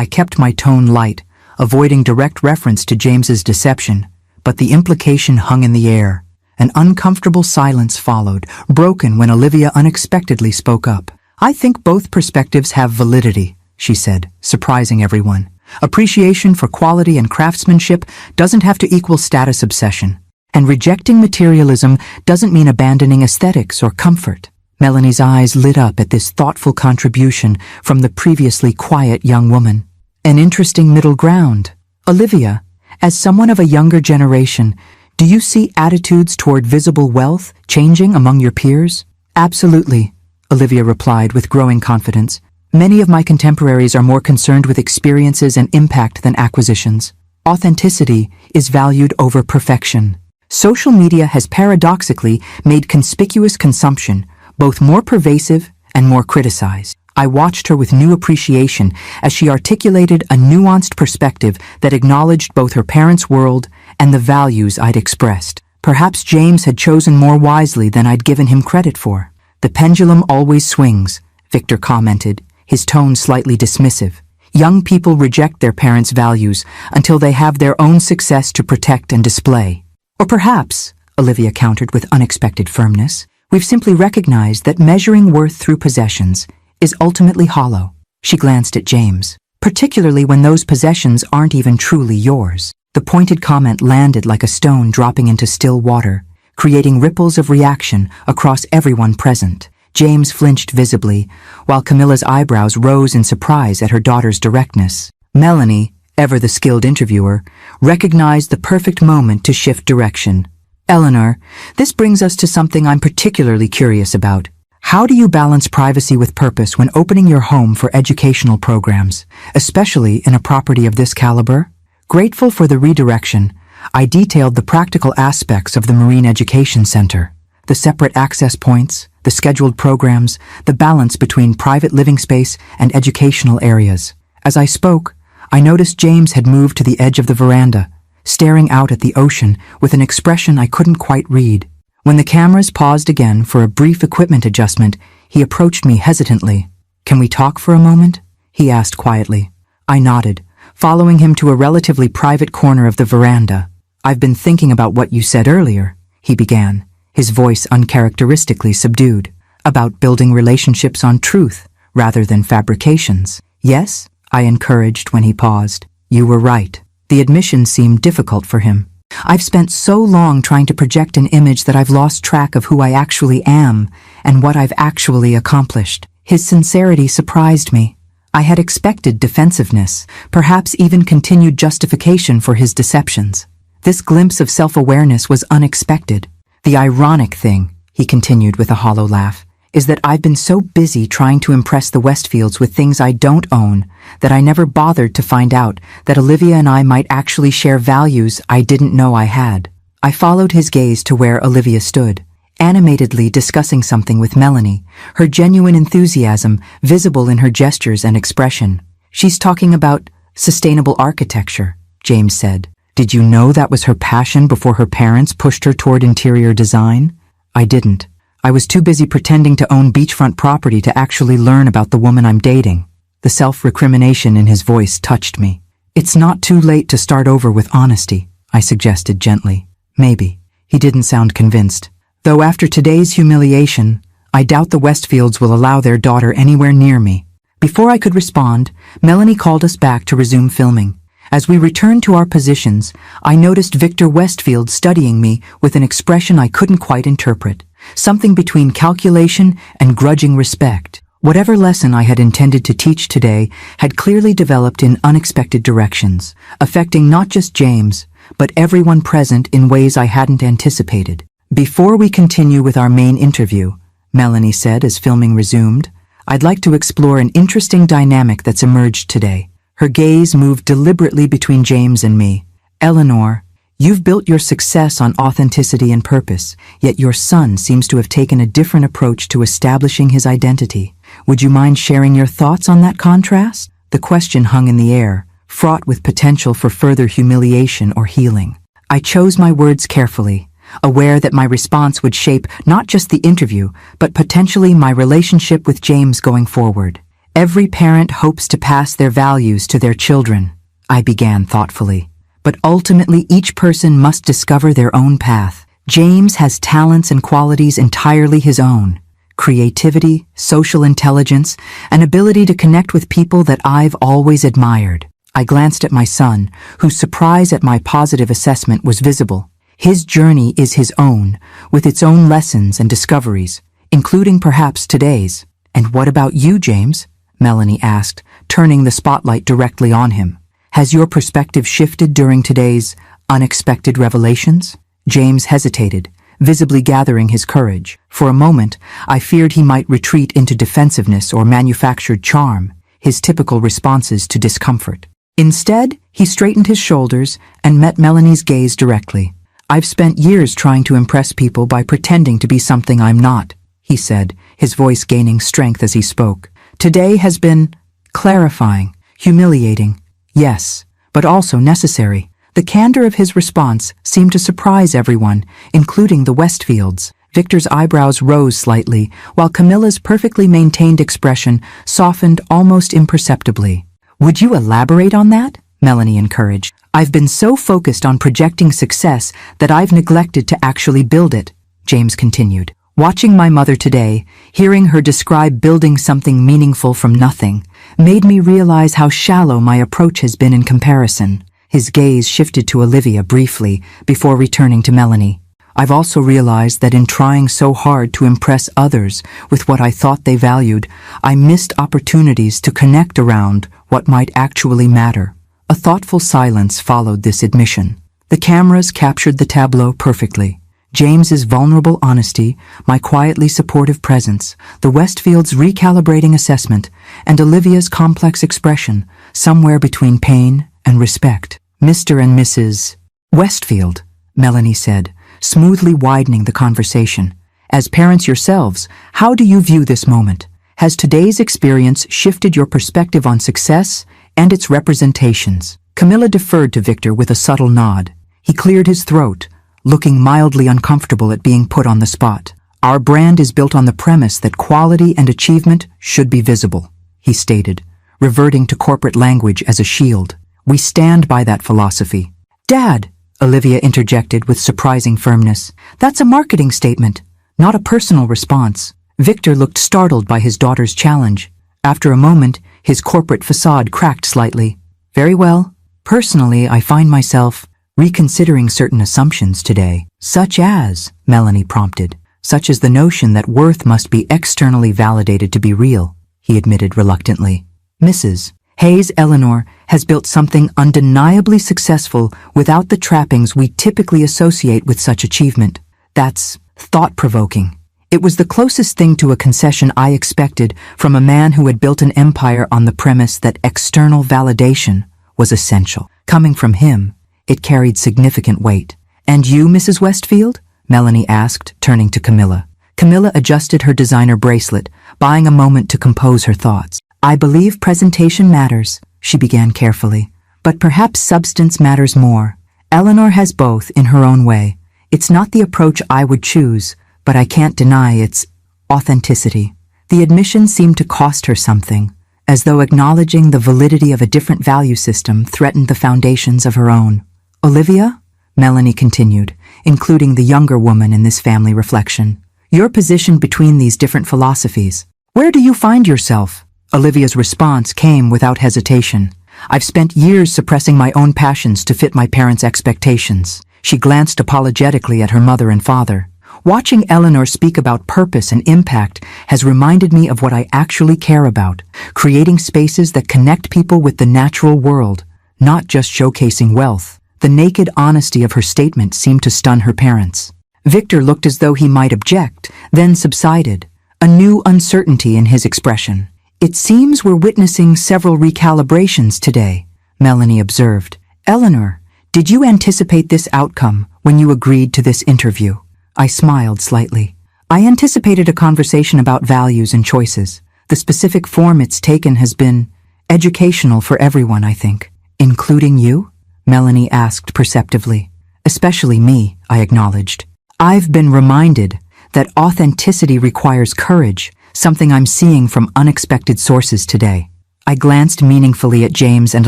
I kept my tone light, avoiding direct reference to James's deception, but the implication hung in the air. An uncomfortable silence followed, broken when Olivia unexpectedly spoke up. I think both perspectives have validity, she said, surprising everyone. Appreciation for quality and craftsmanship doesn't have to equal status obsession. And rejecting materialism doesn't mean abandoning aesthetics or comfort. Melanie's eyes lit up at this thoughtful contribution from the previously quiet young woman. An interesting middle ground. Olivia, as someone of a younger generation, do you see attitudes toward visible wealth changing among your peers? Absolutely, Olivia replied with growing confidence. Many of my contemporaries are more concerned with experiences and impact than acquisitions. Authenticity is valued over perfection. Social media has paradoxically made conspicuous consumption both more pervasive and more criticized. I watched her with new appreciation as she articulated a nuanced perspective that acknowledged both her parents' world and the values I'd expressed. Perhaps James had chosen more wisely than I'd given him credit for. The pendulum always swings, Victor commented, his tone slightly dismissive. Young people reject their parents' values until they have their own success to protect and display. Or perhaps, Olivia countered with unexpected firmness, we've simply recognized that measuring worth through possessions is ultimately hollow. She glanced at James, particularly when those possessions aren't even truly yours. The pointed comment landed like a stone dropping into still water, creating ripples of reaction across everyone present. James flinched visibly, while Camilla's eyebrows rose in surprise at her daughter's directness. Melanie, ever the skilled interviewer, recognized the perfect moment to shift direction. Eleanor, this brings us to something I'm particularly curious about. How do you balance privacy with purpose when opening your home for educational programs, especially in a property of this caliber? Grateful for the redirection, I detailed the practical aspects of the Marine Education Center, the separate access points, the scheduled programs, the balance between private living space and educational areas. As I spoke, I noticed James had moved to the edge of the veranda, staring out at the ocean with an expression I couldn't quite read. When the cameras paused again for a brief equipment adjustment, he approached me hesitantly. "Can we talk for a moment?" he asked quietly. I nodded, following him to a relatively private corner of the veranda. "I've been thinking about what you said earlier," he began, his voice uncharacteristically subdued, "about building relationships on truth rather than fabrications." "Yes?" I encouraged when he paused. "You were right." The admission seemed difficult for him. I've spent so long trying to project an image that I've lost track of who I actually am and what I've actually accomplished. His sincerity surprised me. I had expected defensiveness, perhaps even continued justification for his deceptions. This glimpse of self-awareness was unexpected. "The ironic thing," he continued with a hollow laugh, "is that I've been so busy trying to impress the Westfields with things I don't own that I never bothered to find out that Olivia and I might actually share values I didn't know I had." I followed his gaze to where Olivia stood, animatedly discussing something with Melanie, her genuine enthusiasm visible in her gestures and expression. "She's talking about sustainable architecture," James said. "Did you know that was her passion before her parents pushed her toward interior design?" I didn't. I was too busy pretending to own beachfront property to actually learn about the woman I'm dating. The self-recrimination in his voice touched me. "It's not too late to start over with honesty," I suggested gently. "Maybe." He didn't sound convinced. "Though after today's humiliation, I doubt the Westfields will allow their daughter anywhere near me." Before I could respond, Melanie called us back to resume filming. As we returned to our positions, I noticed Victor Westfield studying me with an expression I couldn't quite interpret, something between calculation and grudging respect. Whatever lesson I had intended to teach today had clearly developed in unexpected directions, affecting not just James, but everyone present in ways I hadn't anticipated. "Before we continue with our main interview," Melanie said as filming resumed, "I'd like to explore an interesting dynamic that's emerged today." Her gaze moved deliberately between James and me. "Eleanor, you've built your success on authenticity and purpose, yet your son seems to have taken a different approach to establishing his identity. Would you mind sharing your thoughts on that contrast?" The question hung in the air, fraught with potential for further humiliation or healing. I chose my words carefully, aware that my response would shape not just the interview, but potentially my relationship with James going forward. "Every parent hopes to pass their values to their children," I began thoughtfully. "But ultimately each person must discover their own path. James has talents and qualities entirely his own. Creativity, social intelligence, an ability to connect with people that I've always admired." I glanced at my son, whose surprise at my positive assessment was visible. His journey is his own, with its own lessons and discoveries, including perhaps today's. "And what about you, James?" Melanie asked, turning the spotlight directly on him. "Has your perspective shifted during today's unexpected revelations?" James hesitated, visibly gathering his courage. For a moment, I feared he might retreat into defensiveness or manufactured charm, his typical responses to discomfort. Instead, he straightened his shoulders and met Melanie's gaze directly. "I've spent years trying to impress people by pretending to be something I'm not," he said, his voice gaining strength as he spoke. "Today has been clarifying, humiliating, yes, but also necessary." The candor of his response seemed to surprise everyone, including the Westfields. Victor's eyebrows rose slightly, while Camilla's perfectly maintained expression softened almost imperceptibly. "Would you elaborate on that?" Melanie encouraged. "I've been so focused on projecting success that I've neglected to actually build it," James continued. "Watching my mother today, hearing her describe building something meaningful from nothing, made me realize how shallow my approach has been in comparison." His gaze shifted to Olivia briefly before returning to Melanie. I've also realized that in trying so hard to impress others with what I thought they valued, I missed opportunities to connect around what might actually matter. A thoughtful silence followed this admission. The cameras captured the tableau perfectly. James's vulnerable honesty, my quietly supportive presence, the Westfields' recalibrating assessment, and Olivia's complex expression, somewhere between pain and respect. Mr. and Mrs. Westfield, Melanie said, smoothly widening the conversation. As parents yourselves, how do you view this moment? Has today's experience shifted your perspective on success and its representations? Camilla deferred to Victor with a subtle nod. He cleared his throat, looking mildly uncomfortable at being put on the spot. Our brand is built on the premise that quality and achievement should be visible, he stated, reverting to corporate language as a shield. We stand by that philosophy. Dad, Olivia interjected with surprising firmness, that's a marketing statement, not a personal response. Victor looked startled by his daughter's challenge. After a moment, his corporate facade cracked slightly. Very well. Personally, I find myself reconsidering certain assumptions today, such as, Melanie prompted, such as the notion that worth must be externally validated to be real, he admitted reluctantly. Mrs. Hayes Eleanor has built something undeniably successful without the trappings we typically associate with such achievement. That's thought-provoking. It was the closest thing to a concession I expected from a man who had built an empire on the premise that external validation was essential. Coming from him, it carried significant weight. And you, Mrs. Westfield? Melanie asked, turning to Camilla. Camilla adjusted her designer bracelet, buying a moment to compose her thoughts. I believe presentation matters, she began carefully, but perhaps substance matters more. Eleanor has both in her own way. It's not the approach I would choose, but I can't deny its authenticity. The admission seemed to cost her something, as though acknowledging the validity of a different value system threatened the foundations of her own. Olivia? Melanie continued, including the younger woman in this family reflection. Your position between these different philosophies. Where do you find yourself? Olivia's response came without hesitation. I've spent years suppressing my own passions to fit my parents' expectations. She glanced apologetically at her mother and father. Watching Eleanor speak about purpose and impact has reminded me of what I actually care about, creating spaces that connect people with the natural world, not just showcasing wealth. The naked honesty of her statement seemed to stun her parents. Victor looked as though he might object, then subsided, a new uncertainty in his expression. It seems we're witnessing several recalibrations today, Melanie observed. Eleanor, did you anticipate this outcome when you agreed to this interview? I smiled slightly. I anticipated a conversation about values and choices. The specific form it's taken has been educational for everyone, I think. Including you? Melanie asked perceptively. Especially me, I acknowledged. I've been reminded that authenticity requires courage, something I'm seeing from unexpected sources today. I glanced meaningfully at James and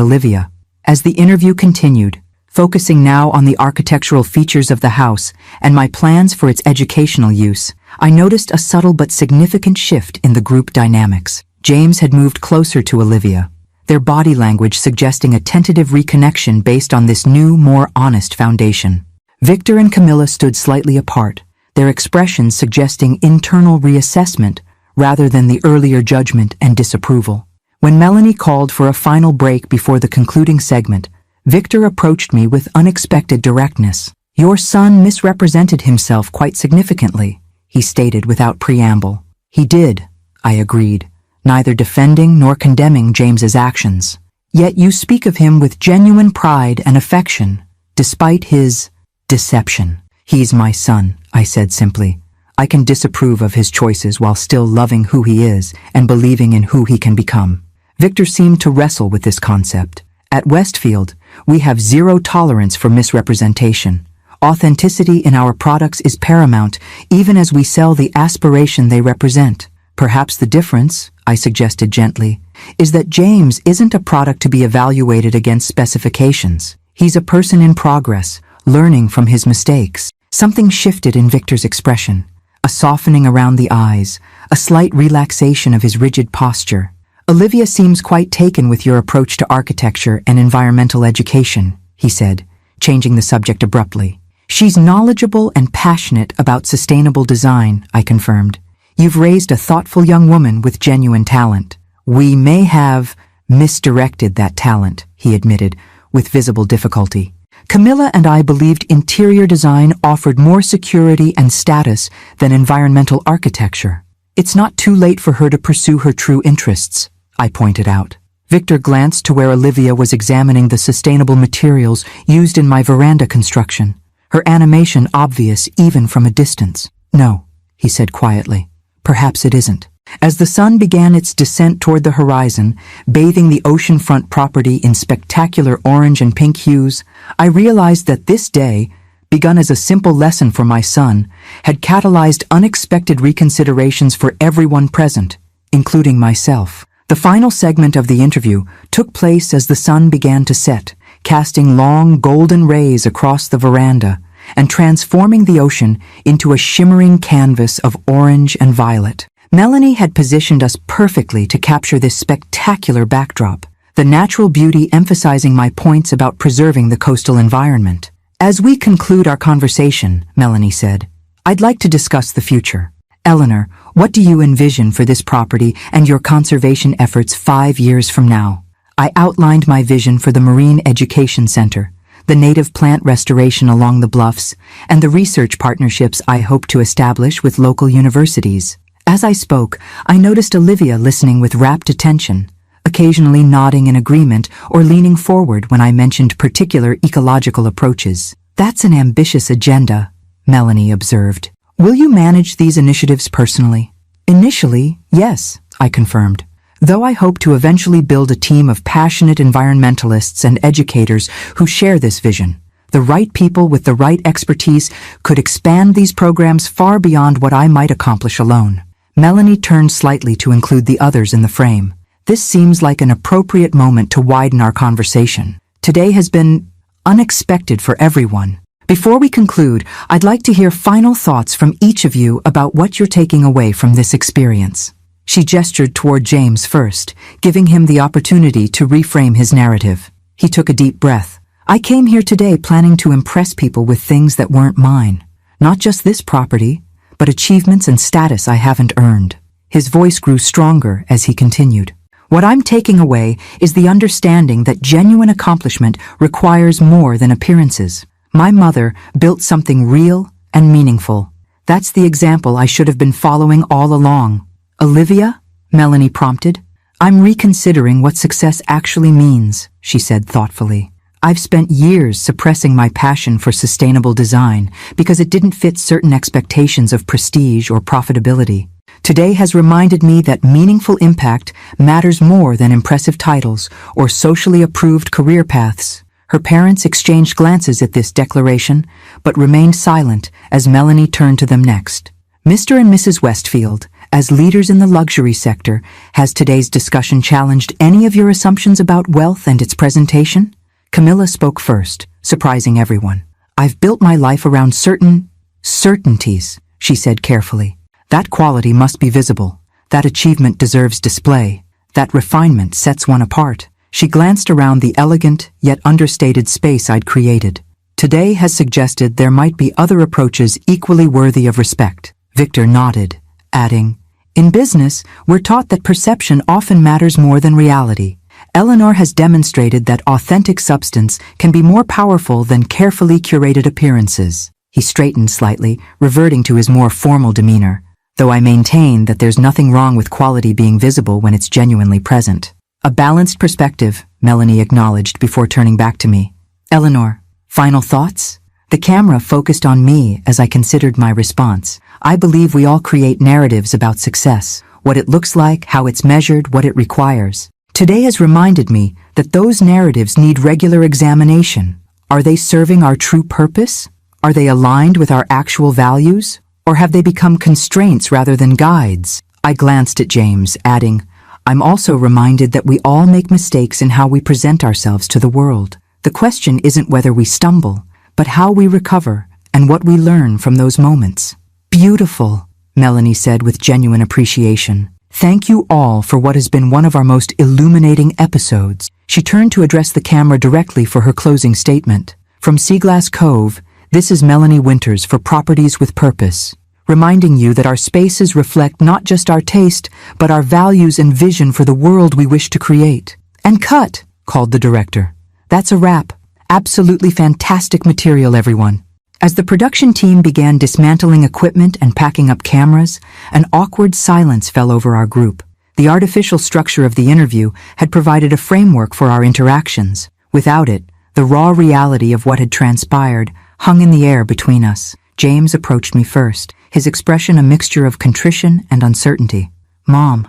Olivia. As the interview continued, focusing now on the architectural features of the house and my plans for its educational use, I noticed a subtle but significant shift in the group dynamics. James had moved closer to Olivia, their body language suggesting a tentative reconnection based on this new, more honest foundation. Victor and Camilla stood slightly apart, their expressions suggesting internal reassessment rather than the earlier judgment and disapproval. When Melanie called for a final break before the concluding segment, Victor approached me with unexpected directness. Your son misrepresented himself quite significantly, he stated without preamble. He did, I agreed, neither defending nor condemning James's actions. Yet you speak of him with genuine pride and affection, despite his deception. He's my son, I said simply. I can disapprove of his choices while still loving who he is and believing in who he can become. Victor seemed to wrestle with this concept. At Westfield, we have zero tolerance for misrepresentation. Authenticity in our products is paramount, even as we sell the aspiration they represent. Perhaps the difference, I suggested gently, is that James isn't a product to be evaluated against specifications. He's a person in progress, learning from his mistakes. Something shifted in Victor's expression, a softening around the eyes, a slight relaxation of his rigid posture. Olivia seems quite taken with your approach to architecture and environmental education, he said, changing the subject abruptly. She's knowledgeable and passionate about sustainable design, I confirmed. You've raised a thoughtful young woman with genuine talent. We may have misdirected that talent, he admitted, with visible difficulty. Camilla and I believed interior design offered more security and status than environmental architecture. It's not too late for her to pursue her true interests, I pointed out. Victor glanced to where Olivia was examining the sustainable materials used in my veranda construction, her animation obvious even from a distance. No, he said quietly. Perhaps it isn't. As the sun began its descent toward the horizon, bathing the oceanfront property in spectacular orange and pink hues, I realized that this day, begun as a simple lesson for my son, had catalyzed unexpected reconsiderations for everyone present, including myself. The final segment of the interview took place as the sun began to set, casting long golden rays across the veranda and transforming the ocean into a shimmering canvas of orange and violet. Melanie had positioned us perfectly to capture this spectacular backdrop, the natural beauty emphasizing my points about preserving the coastal environment. As we conclude our conversation, Melanie said, I'd like to discuss the future. Eleanor, what do you envision for this property and your conservation efforts 5 years from now? I outlined my vision for the Marine Education Center, the native plant restoration along the bluffs, and the research partnerships I hope to establish with local universities. As I spoke, I noticed Olivia listening with rapt attention, occasionally nodding in agreement or leaning forward when I mentioned particular ecological approaches. That's an ambitious agenda, Melanie observed. Will you manage these initiatives personally? Initially, yes, I confirmed, though I hope to eventually build a team of passionate environmentalists and educators who share this vision. The right people with the right expertise could expand these programs far beyond what I might accomplish alone. Melanie turned slightly to include the others in the frame. This seems like an appropriate moment to widen our conversation. Today has been unexpected for everyone. Before we conclude, I'd like to hear final thoughts from each of you about what you're taking away from this experience. She gestured toward James first, giving him the opportunity to reframe his narrative. He took a deep breath. I came here today planning to impress people with things that weren't mine. Not just this property, but achievements and status I haven't earned. His voice grew stronger as he continued. What I'm taking away is the understanding that genuine accomplishment requires more than appearances. My mother built something real and meaningful. That's the example I should have been following all along. Olivia? Melanie prompted. I'm reconsidering what success actually means, she said thoughtfully. I've spent years suppressing my passion for sustainable design because it didn't fit certain expectations of prestige or profitability. Today has reminded me that meaningful impact matters more than impressive titles or socially approved career paths. Her parents exchanged glances at this declaration, but remained silent as Melanie turned to them next. Mr. and Mrs. Westfield, as leaders in the luxury sector, has today's discussion challenged any of your assumptions about wealth and its presentation? Camilla spoke first, surprising everyone. I've built my life around certain certainties, she said carefully. That quality must be visible. That achievement deserves display. That refinement sets one apart. She glanced around the elegant yet understated space I'd created. Today has suggested there might be other approaches equally worthy of respect. Victor nodded, adding, in business, we're taught that perception often matters more than reality. Eleanor has demonstrated that authentic substance can be more powerful than carefully curated appearances. He straightened slightly, reverting to his more formal demeanor, though I maintain that there's nothing wrong with quality being visible when it's genuinely present. A balanced perspective, Melanie acknowledged before turning back to me. Eleanor, final thoughts? The camera focused on me as I considered my response. I believe we all create narratives about success, what it looks like, how it's measured, what it requires. Today has reminded me that those narratives need regular examination. Are they serving our true purpose? Are they aligned with our actual values? Or have they become constraints rather than guides? I glanced at James, adding, I'm also reminded that we all make mistakes in how we present ourselves to the world. The question isn't whether we stumble, but how we recover and what we learn from those moments. Beautiful, Melanie said with genuine appreciation. Thank you all for what has been one of our most illuminating episodes. She turned to address the camera directly for her closing statement. From Seaglass Cove, This is Melanie Winters for Properties with Purpose, reminding you that our spaces reflect not just our taste, but our values and vision for the world we wish to create. And cut, called the director. That's a wrap. Absolutely fantastic material, everyone. As the production team began dismantling equipment and packing up cameras, an awkward silence fell over our group. The artificial structure of the interview had provided a framework for our interactions. Without it, the raw reality of what had transpired hung in the air between us. James approached me first, his expression a mixture of contrition and uncertainty. "Mom,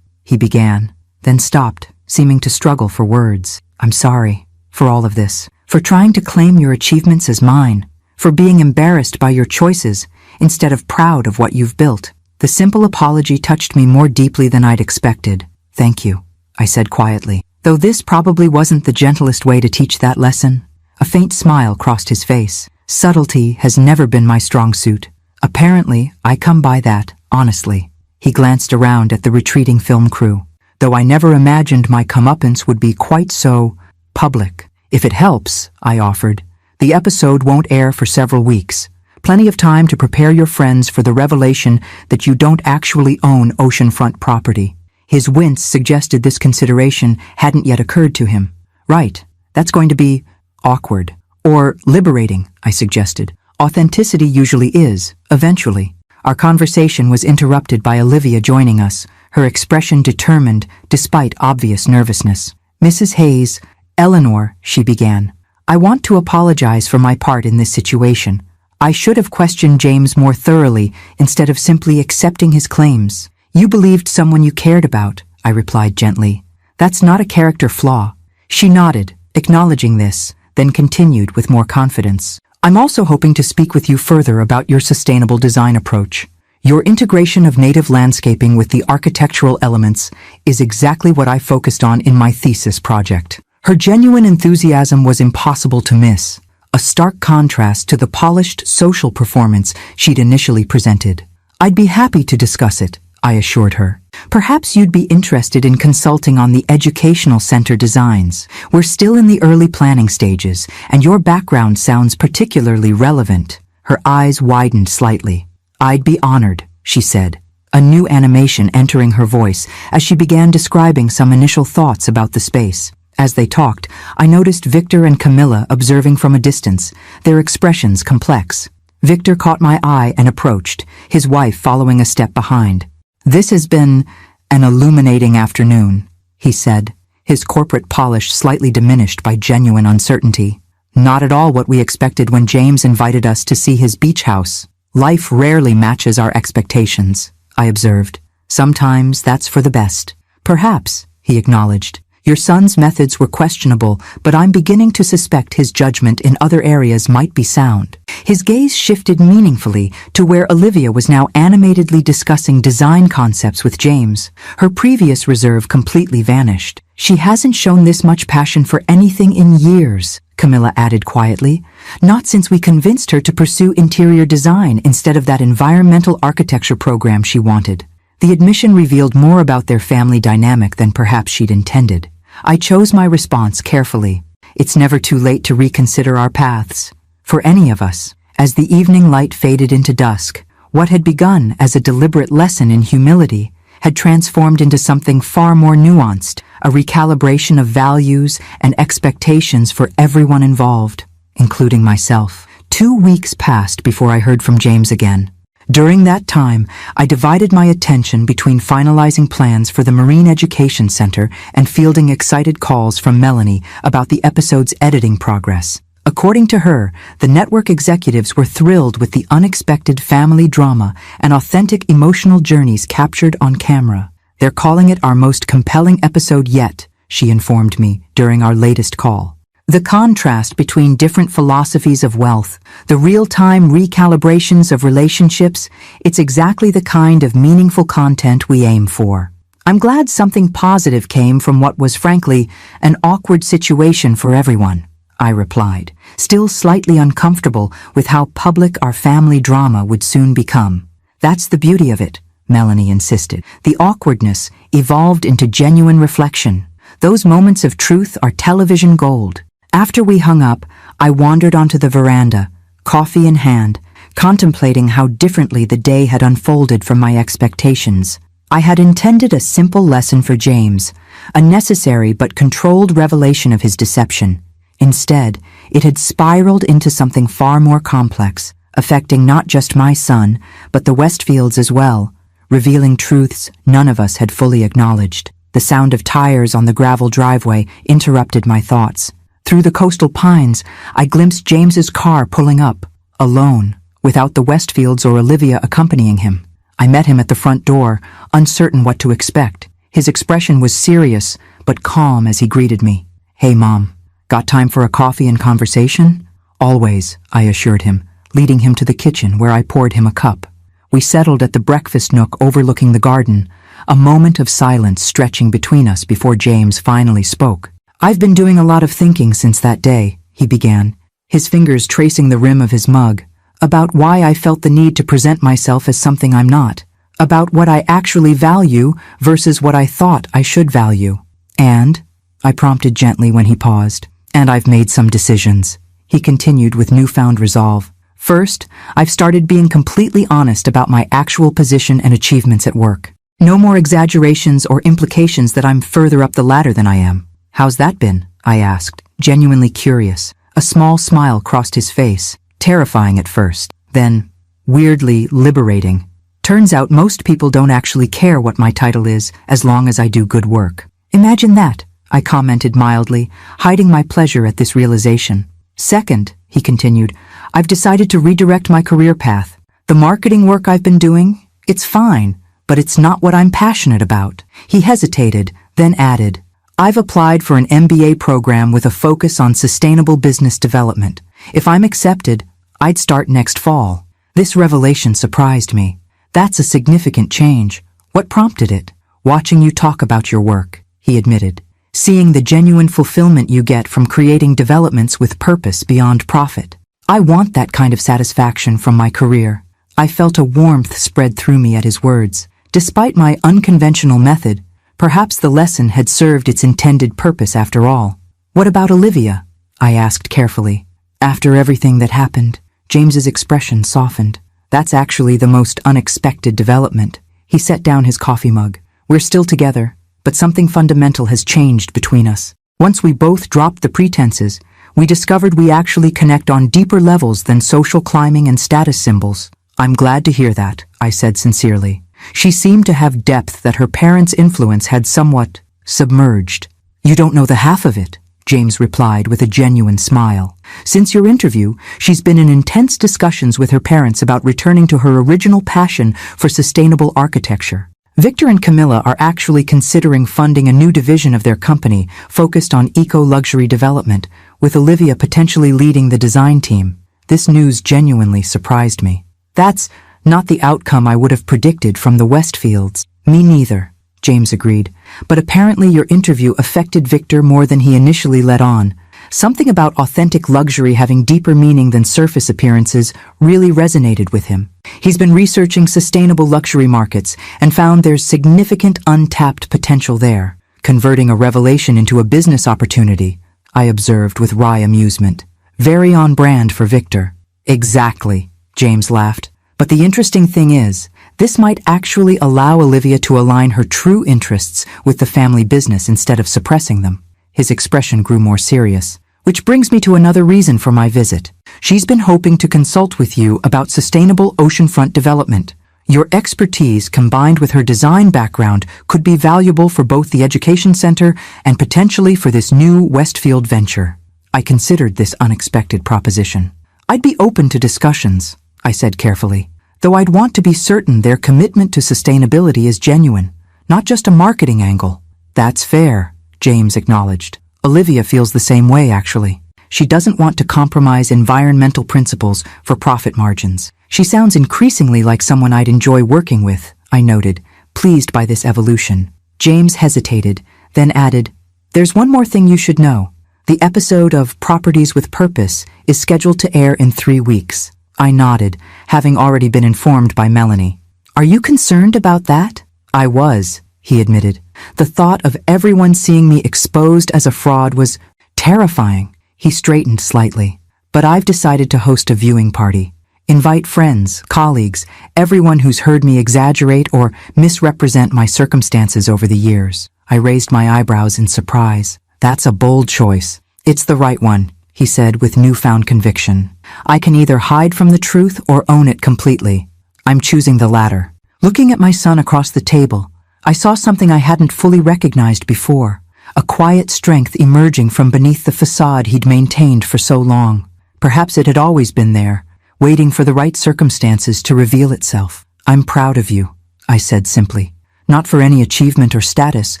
he began, then stopped, seeming to struggle for words. "I'm sorry for all of this, for trying to claim your achievements as mine, for being embarrassed by your choices instead of proud of what you've built." The simple apology touched me more deeply than I'd expected. "Thank you," I said quietly. Though this probably wasn't the gentlest way to teach that lesson, a faint smile crossed his face. Subtlety has never been my strong suit. Apparently, I come by that, honestly. He glanced around at the retreating film crew. Though I never imagined my comeuppance would be quite so public. "If it helps," I offered, "the episode won't air for several weeks. Plenty of time to prepare your friends for the revelation that you don't actually own oceanfront property." His wince suggested this consideration hadn't yet occurred to him. "Right, that's going to be awkward. Or liberating," I suggested. "Authenticity usually is, eventually." Our conversation was interrupted by Olivia joining us, her expression determined despite obvious nervousness. "Mrs. Hayes, Eleanor," she began, "I want to apologize for my part in this situation. I should have questioned James more thoroughly instead of simply accepting his claims." "You believed someone you cared about," I replied gently. "That's not a character flaw." She nodded, acknowledging this, then continued with more confidence. "I'm also hoping to speak with you further about your sustainable design approach. Your integration of native landscaping with the architectural elements is exactly what I focused on in my thesis project." Her genuine enthusiasm was impossible to miss, a stark contrast to the polished social performance she'd initially presented. "I'd be happy to discuss it," I assured her. "Perhaps you'd be interested in consulting on the educational center designs. We're still in the early planning stages, and your background sounds particularly relevant." Her eyes widened slightly. "I'd be honored," she said, a new animation entering her voice as she began describing some initial thoughts about the space. As they talked, I noticed Victor and Camilla observing from a distance, their expressions complex. Victor caught my eye and approached, his wife following a step behind. "This has been an illuminating afternoon," he said, his corporate polish slightly diminished by genuine uncertainty. "Not at all what we expected when James invited us to see his beach house. Life rarely matches our expectations," I observed. "Sometimes that's for the best." "Perhaps," he acknowledged. "Your son's methods were questionable, but I'm beginning to suspect his judgment in other areas might be sound." His gaze shifted meaningfully to where Olivia was now animatedly discussing design concepts with James. Her previous reserve completely vanished. "She hasn't shown this much passion for anything in years," Camilla added quietly. "Not since we convinced her to pursue interior design instead of that environmental architecture program she wanted." The admission revealed more about their family dynamic than perhaps she'd intended. I chose my response carefully. It's never too late to reconsider our paths. For any of us. As the evening light faded into dusk, what had begun as a deliberate lesson in humility had transformed into something far more nuanced, a recalibration of values and expectations for everyone involved, including myself. 2 weeks passed before I heard from James again. During that time, I divided my attention between finalizing plans for the Marine Education Center and fielding excited calls from Melanie about the episode's editing progress. According to her, the network executives were thrilled with the unexpected family drama and authentic emotional journeys captured on camera. "They're calling it our most compelling episode yet," she informed me during our latest call. The contrast between different philosophies of wealth, the real-time recalibrations of relationships, it's exactly the kind of meaningful content we aim for. "I'm glad something positive came from what was frankly an awkward situation for everyone," I replied, still slightly uncomfortable with how public our family drama would soon become. "That's the beauty of it," Melanie insisted. "The awkwardness evolved into genuine reflection. Those moments of truth are television gold." After we hung up, I wandered onto the veranda, coffee in hand, contemplating how differently the day had unfolded from my expectations. I had intended a simple lesson for James, a necessary but controlled revelation of his deception. Instead, it had spiraled into something far more complex, affecting not just my son, but the Westfields as well, revealing truths none of us had fully acknowledged. The sound of tires on the gravel driveway interrupted my thoughts. Through the coastal pines, I glimpsed James's car pulling up, alone, without the Westfields or Olivia accompanying him. I met him at the front door, uncertain what to expect. His expression was serious, but calm as he greeted me. "Hey, Mom. Got time for a coffee and conversation?" "Always," I assured him, leading him to the kitchen where I poured him a cup. We settled at the breakfast nook overlooking the garden, a moment of silence stretching between us before James finally spoke. "I've been doing a lot of thinking since that day," he began, his fingers tracing the rim of his mug, "about why I felt the need to present myself as something I'm not, about what I actually value versus what I thought I should value. And," I prompted gently when he paused, "and I've made some decisions," he continued with newfound resolve. "First, I've started being completely honest about my actual position and achievements at work. No more exaggerations or implications that I'm further up the ladder than I am." "How's that been?" I asked, genuinely curious. A small smile crossed his face, terrifying at first, then, weirdly liberating. "Turns out most people don't actually care what my title is as long as I do good work." "Imagine that," I commented mildly, hiding my pleasure at this realization. "Second," he continued, "I've decided to redirect my career path. The marketing work I've been doing, it's fine, but it's not what I'm passionate about." He hesitated, then added, "I've applied for an MBA program with a focus on sustainable business development. If I'm accepted, I'd start next fall." This revelation surprised me. "That's a significant change. What prompted it?" "Watching you talk about your work," he admitted. "Seeing the genuine fulfillment you get from creating developments with purpose beyond profit. I want that kind of satisfaction from my career." I felt a warmth spread through me at his words. Despite my unconventional method, perhaps the lesson had served its intended purpose after all. "What about Olivia?" I asked carefully. After everything that happened, James's expression softened. "That's actually the most unexpected development." He set down his coffee mug. "We're still together, but something fundamental has changed between us. Once we both dropped the pretenses, we discovered we actually connect on deeper levels than social climbing and status symbols." "I'm glad to hear that," I said sincerely. She seemed to have depth that her parents' influence had somewhat submerged. "You don't know the half of it," James replied with a genuine smile. "Since your interview, she's been in intense discussions with her parents about returning to her original passion for sustainable architecture. Victor and Camilla are actually considering funding a new division of their company focused on eco-luxury development, with Olivia potentially leading the design team." This news genuinely surprised me. "That's not the outcome I would have predicted from the Westfields." "Me neither," James agreed. "But apparently your interview affected Victor more than he initially let on. Something about authentic luxury having deeper meaning than surface appearances really resonated with him. He's been researching sustainable luxury markets and found there's significant untapped potential there, converting a revelation into a business opportunity," I observed with wry amusement. "Very on brand for Victor." "Exactly," James laughed. "But the interesting thing is, this might actually allow Olivia to align her true interests with the family business instead of suppressing them." His expression grew more serious. "Which brings me to another reason for my visit. She's been hoping to consult with you about sustainable oceanfront development. Your expertise combined with her design background could be valuable for both the education center and potentially for this new Westfield venture." I considered this unexpected proposition. "I'd be open to discussions," I said carefully, "though I'd want to be certain their commitment to sustainability is genuine, not just a marketing angle." "That's fair," James acknowledged. "Olivia feels the same way, actually. She doesn't want to compromise environmental principles for profit margins." "She sounds increasingly like someone I'd enjoy working with," I noted, pleased by this evolution. James hesitated, then added, "There's one more thing you should know. The episode of Properties with Purpose is scheduled to air in 3 weeks." I nodded, having already been informed by Melanie. "Are you concerned about that?" "I was," he admitted. "The thought of everyone seeing me exposed as a fraud was terrifying." He straightened slightly. But I've decided to host a viewing party. Invite friends, colleagues, everyone who's heard me exaggerate or misrepresent my circumstances over the years. I raised my eyebrows in surprise. That's a bold choice. It's the right one, he said with newfound conviction. I can either hide from the truth or own it completely. I'm choosing the latter. Looking at my son across the table, I saw something I hadn't fully recognized before. A quiet strength emerging from beneath the facade he'd maintained for so long. Perhaps it had always been there, waiting for the right circumstances to reveal itself. I'm proud of you, I said simply. Not for any achievement or status,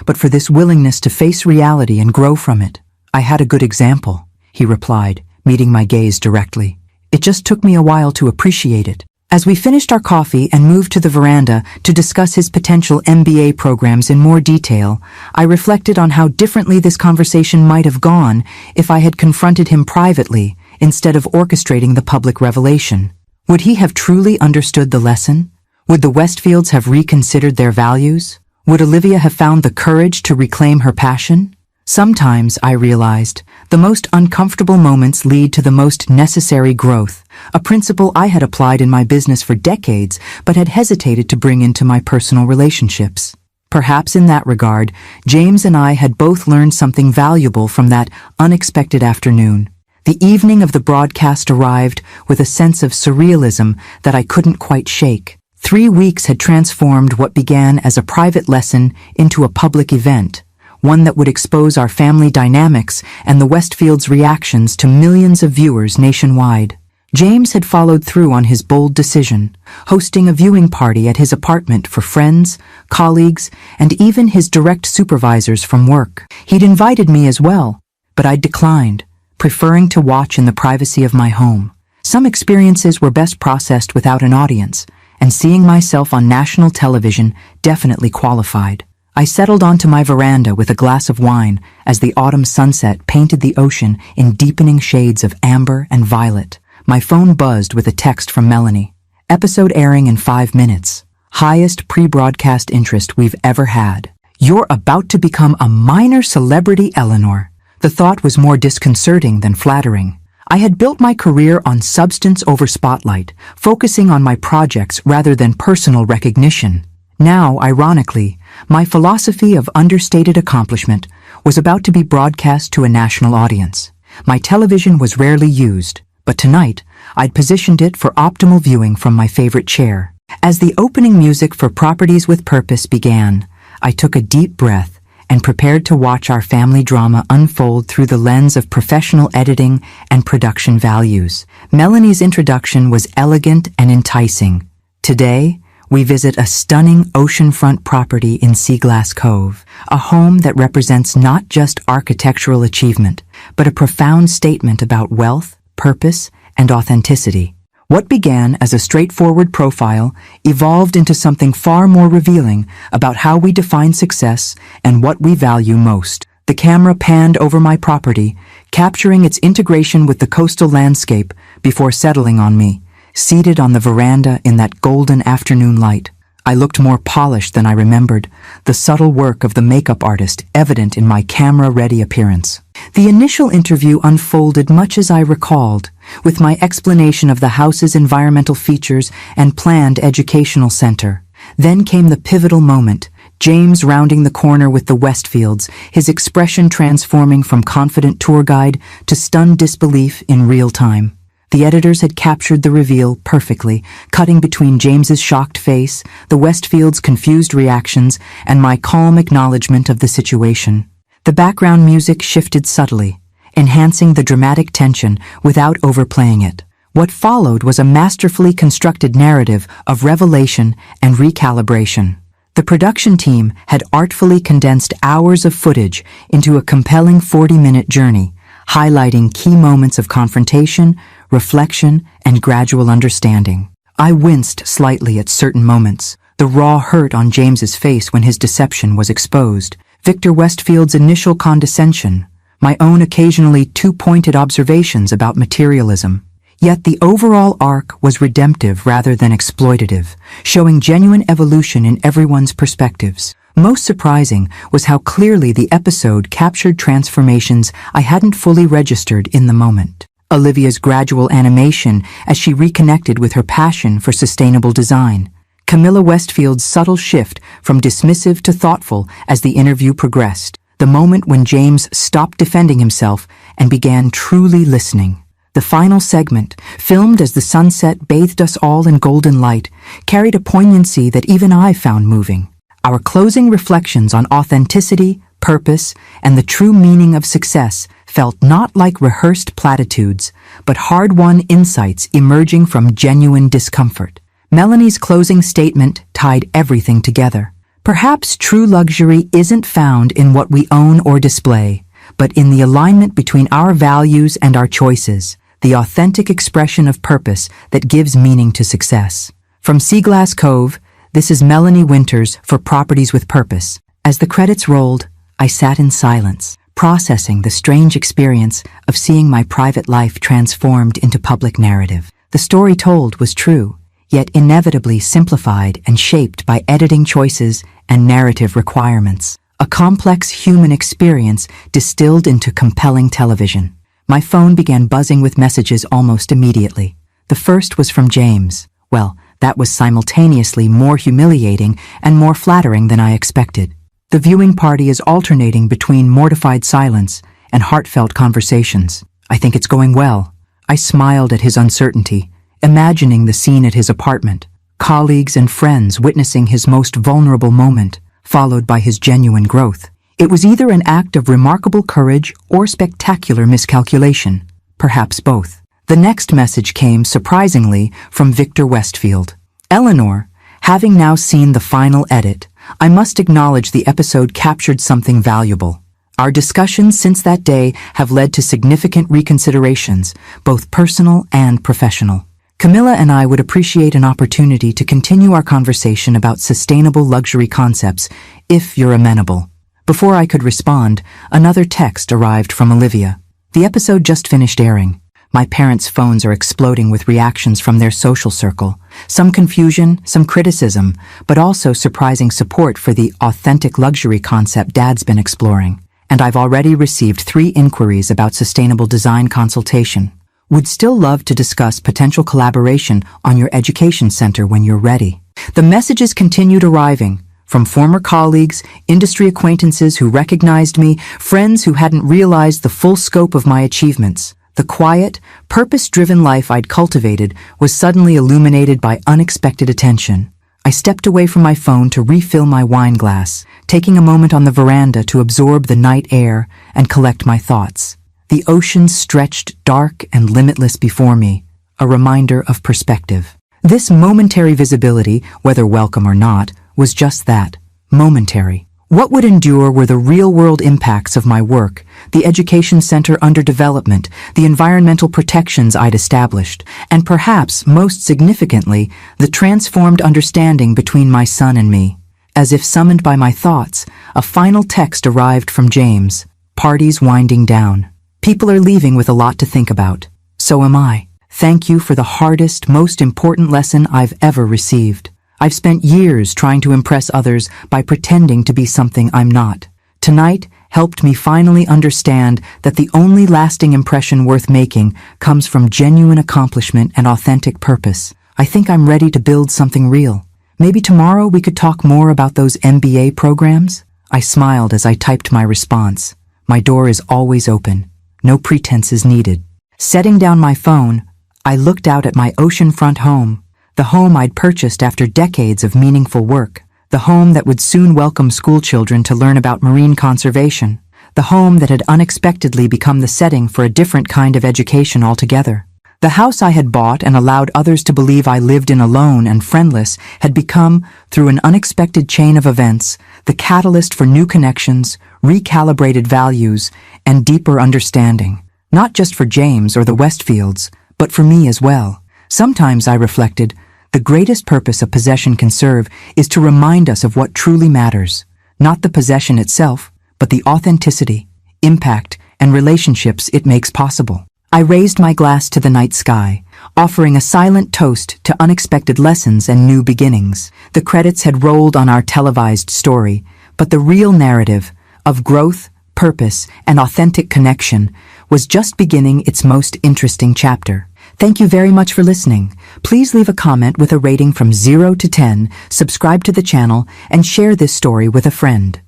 but for this willingness to face reality and grow from it. I had a good example, he replied, meeting my gaze directly. It just took me a while to appreciate it. As we finished our coffee and moved to the veranda to discuss his potential MBA programs in more detail, I reflected on how differently this conversation might have gone if I had confronted him privately instead of orchestrating the public revelation. Would he have truly understood the lesson? Would the Westfields have reconsidered their values? Would Olivia have found the courage to reclaim her passion? Sometimes, I realized, the most uncomfortable moments lead to the most necessary growth, a principle I had applied in my business for decades but had hesitated to bring into my personal relationships. Perhaps in that regard, James and I had both learned something valuable from that unexpected afternoon. The evening of the broadcast arrived with a sense of surrealism that I couldn't quite shake. 3 weeks had transformed what began as a private lesson into a public event, one that would expose our family dynamics and the Westfields' reactions to millions of viewers nationwide. James had followed through on his bold decision, hosting a viewing party at his apartment for friends, colleagues, and even his direct supervisors from work. He'd invited me as well, but I'd declined, preferring to watch in the privacy of my home. Some experiences were best processed without an audience, and seeing myself on national television definitely qualified. I settled onto my veranda with a glass of wine as the autumn sunset painted the ocean in deepening shades of amber and violet. My phone buzzed with a text from Melanie. Episode airing in 5 minutes. Highest pre-broadcast interest we've ever had. You're about to become a minor celebrity, Eleanor. The thought was more disconcerting than flattering. I had built my career on substance over spotlight, focusing on my projects rather than personal recognition. Now, ironically, my philosophy of understated accomplishment was about to be broadcast to a national audience. My television was rarely used, but tonight, I'd positioned it for optimal viewing from my favorite chair. As the opening music for Properties with Purpose began, I took a deep breath and prepared to watch our family drama unfold through the lens of professional editing and production values. Melanie's introduction was elegant and enticing. Today, we visit a stunning oceanfront property in Seaglass Cove, a home that represents not just architectural achievement, but a profound statement about wealth, purpose, and authenticity. What began as a straightforward profile evolved into something far more revealing about how we define success and what we value most. The camera panned over my property, capturing its integration with the coastal landscape before settling on me. Seated on the veranda in that golden afternoon light, I looked more polished than I remembered, the subtle work of the makeup artist evident in my camera-ready appearance. The initial interview unfolded much as I recalled, with my explanation of the house's environmental features and planned educational center. Then came the pivotal moment, James rounding the corner with the Westfields, his expression transforming from confident tour guide to stunned disbelief in real time. The editors had captured the reveal perfectly, cutting between James's shocked face, the Westfields' confused reactions, and my calm acknowledgement of the situation. The background music shifted subtly, enhancing the dramatic tension without overplaying it. What followed was a masterfully constructed narrative of revelation and recalibration. The production team had artfully condensed hours of footage into a compelling 40-minute journey, highlighting key moments of confrontation, reflection, and gradual understanding. I winced slightly at certain moments, the raw hurt on James's face when his deception was exposed, Victor Westfield's initial condescension, my own occasionally too-pointed observations about materialism. Yet the overall arc was redemptive rather than exploitative, showing genuine evolution in everyone's perspectives. Most surprising was how clearly the episode captured transformations I hadn't fully registered in the moment. Olivia's gradual animation as she reconnected with her passion for sustainable design, Camilla Westfield's subtle shift from dismissive to thoughtful as the interview progressed, the moment when James stopped defending himself and began truly listening. The final segment, filmed as the sunset bathed us all in golden light, carried a poignancy that even I found moving. Our closing reflections on authenticity, purpose, and the true meaning of success felt not like rehearsed platitudes, but hard-won insights emerging from genuine discomfort. Melanie's closing statement tied everything together. Perhaps true luxury isn't found in what we own or display, but in the alignment between our values and our choices, the authentic expression of purpose that gives meaning to success. From Seaglass Cove, this is Melanie Winters for Properties with Purpose. As the credits rolled, I sat in silence, processing the strange experience of seeing my private life transformed into public narrative. The story told was true, yet inevitably simplified and shaped by editing choices and narrative requirements. A complex human experience distilled into compelling television. My phone began buzzing with messages almost immediately. The first was from James. Well, that was simultaneously more humiliating and more flattering than I expected. The viewing party is alternating between mortified silence and heartfelt conversations. I think it's going well. I smiled at his uncertainty, imagining the scene at his apartment, colleagues and friends witnessing his most vulnerable moment, followed by his genuine growth. It was either an act of remarkable courage or spectacular miscalculation, perhaps both. The next message came, surprisingly, from Victor Westfield. Eleanor, having now seen the final edit, I must acknowledge the episode captured something valuable. Our discussions since that day have led to significant reconsiderations, both personal and professional. Camilla and I would appreciate an opportunity to continue our conversation about sustainable luxury concepts, if you're amenable. Before I could respond, another text arrived from Olivia. The episode just finished airing. My parents' phones are exploding with reactions from their social circle. Some confusion, some criticism, but also surprising support for the authentic luxury concept Dad's been exploring. And I've already received 3 inquiries about sustainable design consultation. Would still love to discuss potential collaboration on your education center when you're ready. The messages continued arriving, from former colleagues, industry acquaintances who recognized me, friends who hadn't realized the full scope of my achievements. The quiet, purpose-driven life I'd cultivated was suddenly illuminated by unexpected attention. I stepped away from my phone to refill my wine glass, taking a moment on the veranda to absorb the night air and collect my thoughts. The ocean stretched dark and limitless before me, a reminder of perspective. This momentary visibility, whether welcome or not, was just that, momentary. What would endure were the real-world impacts of my work, the education center under development, the environmental protections I'd established, and perhaps, most significantly, the transformed understanding between my son and me. As if summoned by my thoughts, a final text arrived from James. Party's winding down. People are leaving with a lot to think about. So am I. Thank you for the hardest, most important lesson I've ever received. I've spent years trying to impress others by pretending to be something I'm not. Tonight helped me finally understand that the only lasting impression worth making comes from genuine accomplishment and authentic purpose. I think I'm ready to build something real. Maybe tomorrow we could talk more about those MBA programs? I smiled as I typed my response. My door is always open. No pretenses needed. Setting down my phone, I looked out at my oceanfront home, the home I'd purchased after decades of meaningful work, the home that would soon welcome schoolchildren to learn about marine conservation, the home that had unexpectedly become the setting for a different kind of education altogether. The house I had bought and allowed others to believe I lived in alone and friendless had become, through an unexpected chain of events, the catalyst for new connections, recalibrated values, and deeper understanding, not just for James or the Westfields, but for me as well. Sometimes, I reflected, the greatest purpose a possession can serve is to remind us of what truly matters, not the possession itself, but the authenticity, impact, and relationships it makes possible. I raised my glass to the night sky, offering a silent toast to unexpected lessons and new beginnings. The credits had rolled on our televised story, but the real narrative of growth, purpose, and authentic connection was just beginning its most interesting chapter. Thank you very much for listening. Please leave a comment with a rating from 0 to 10, subscribe to the channel, and share this story with a friend.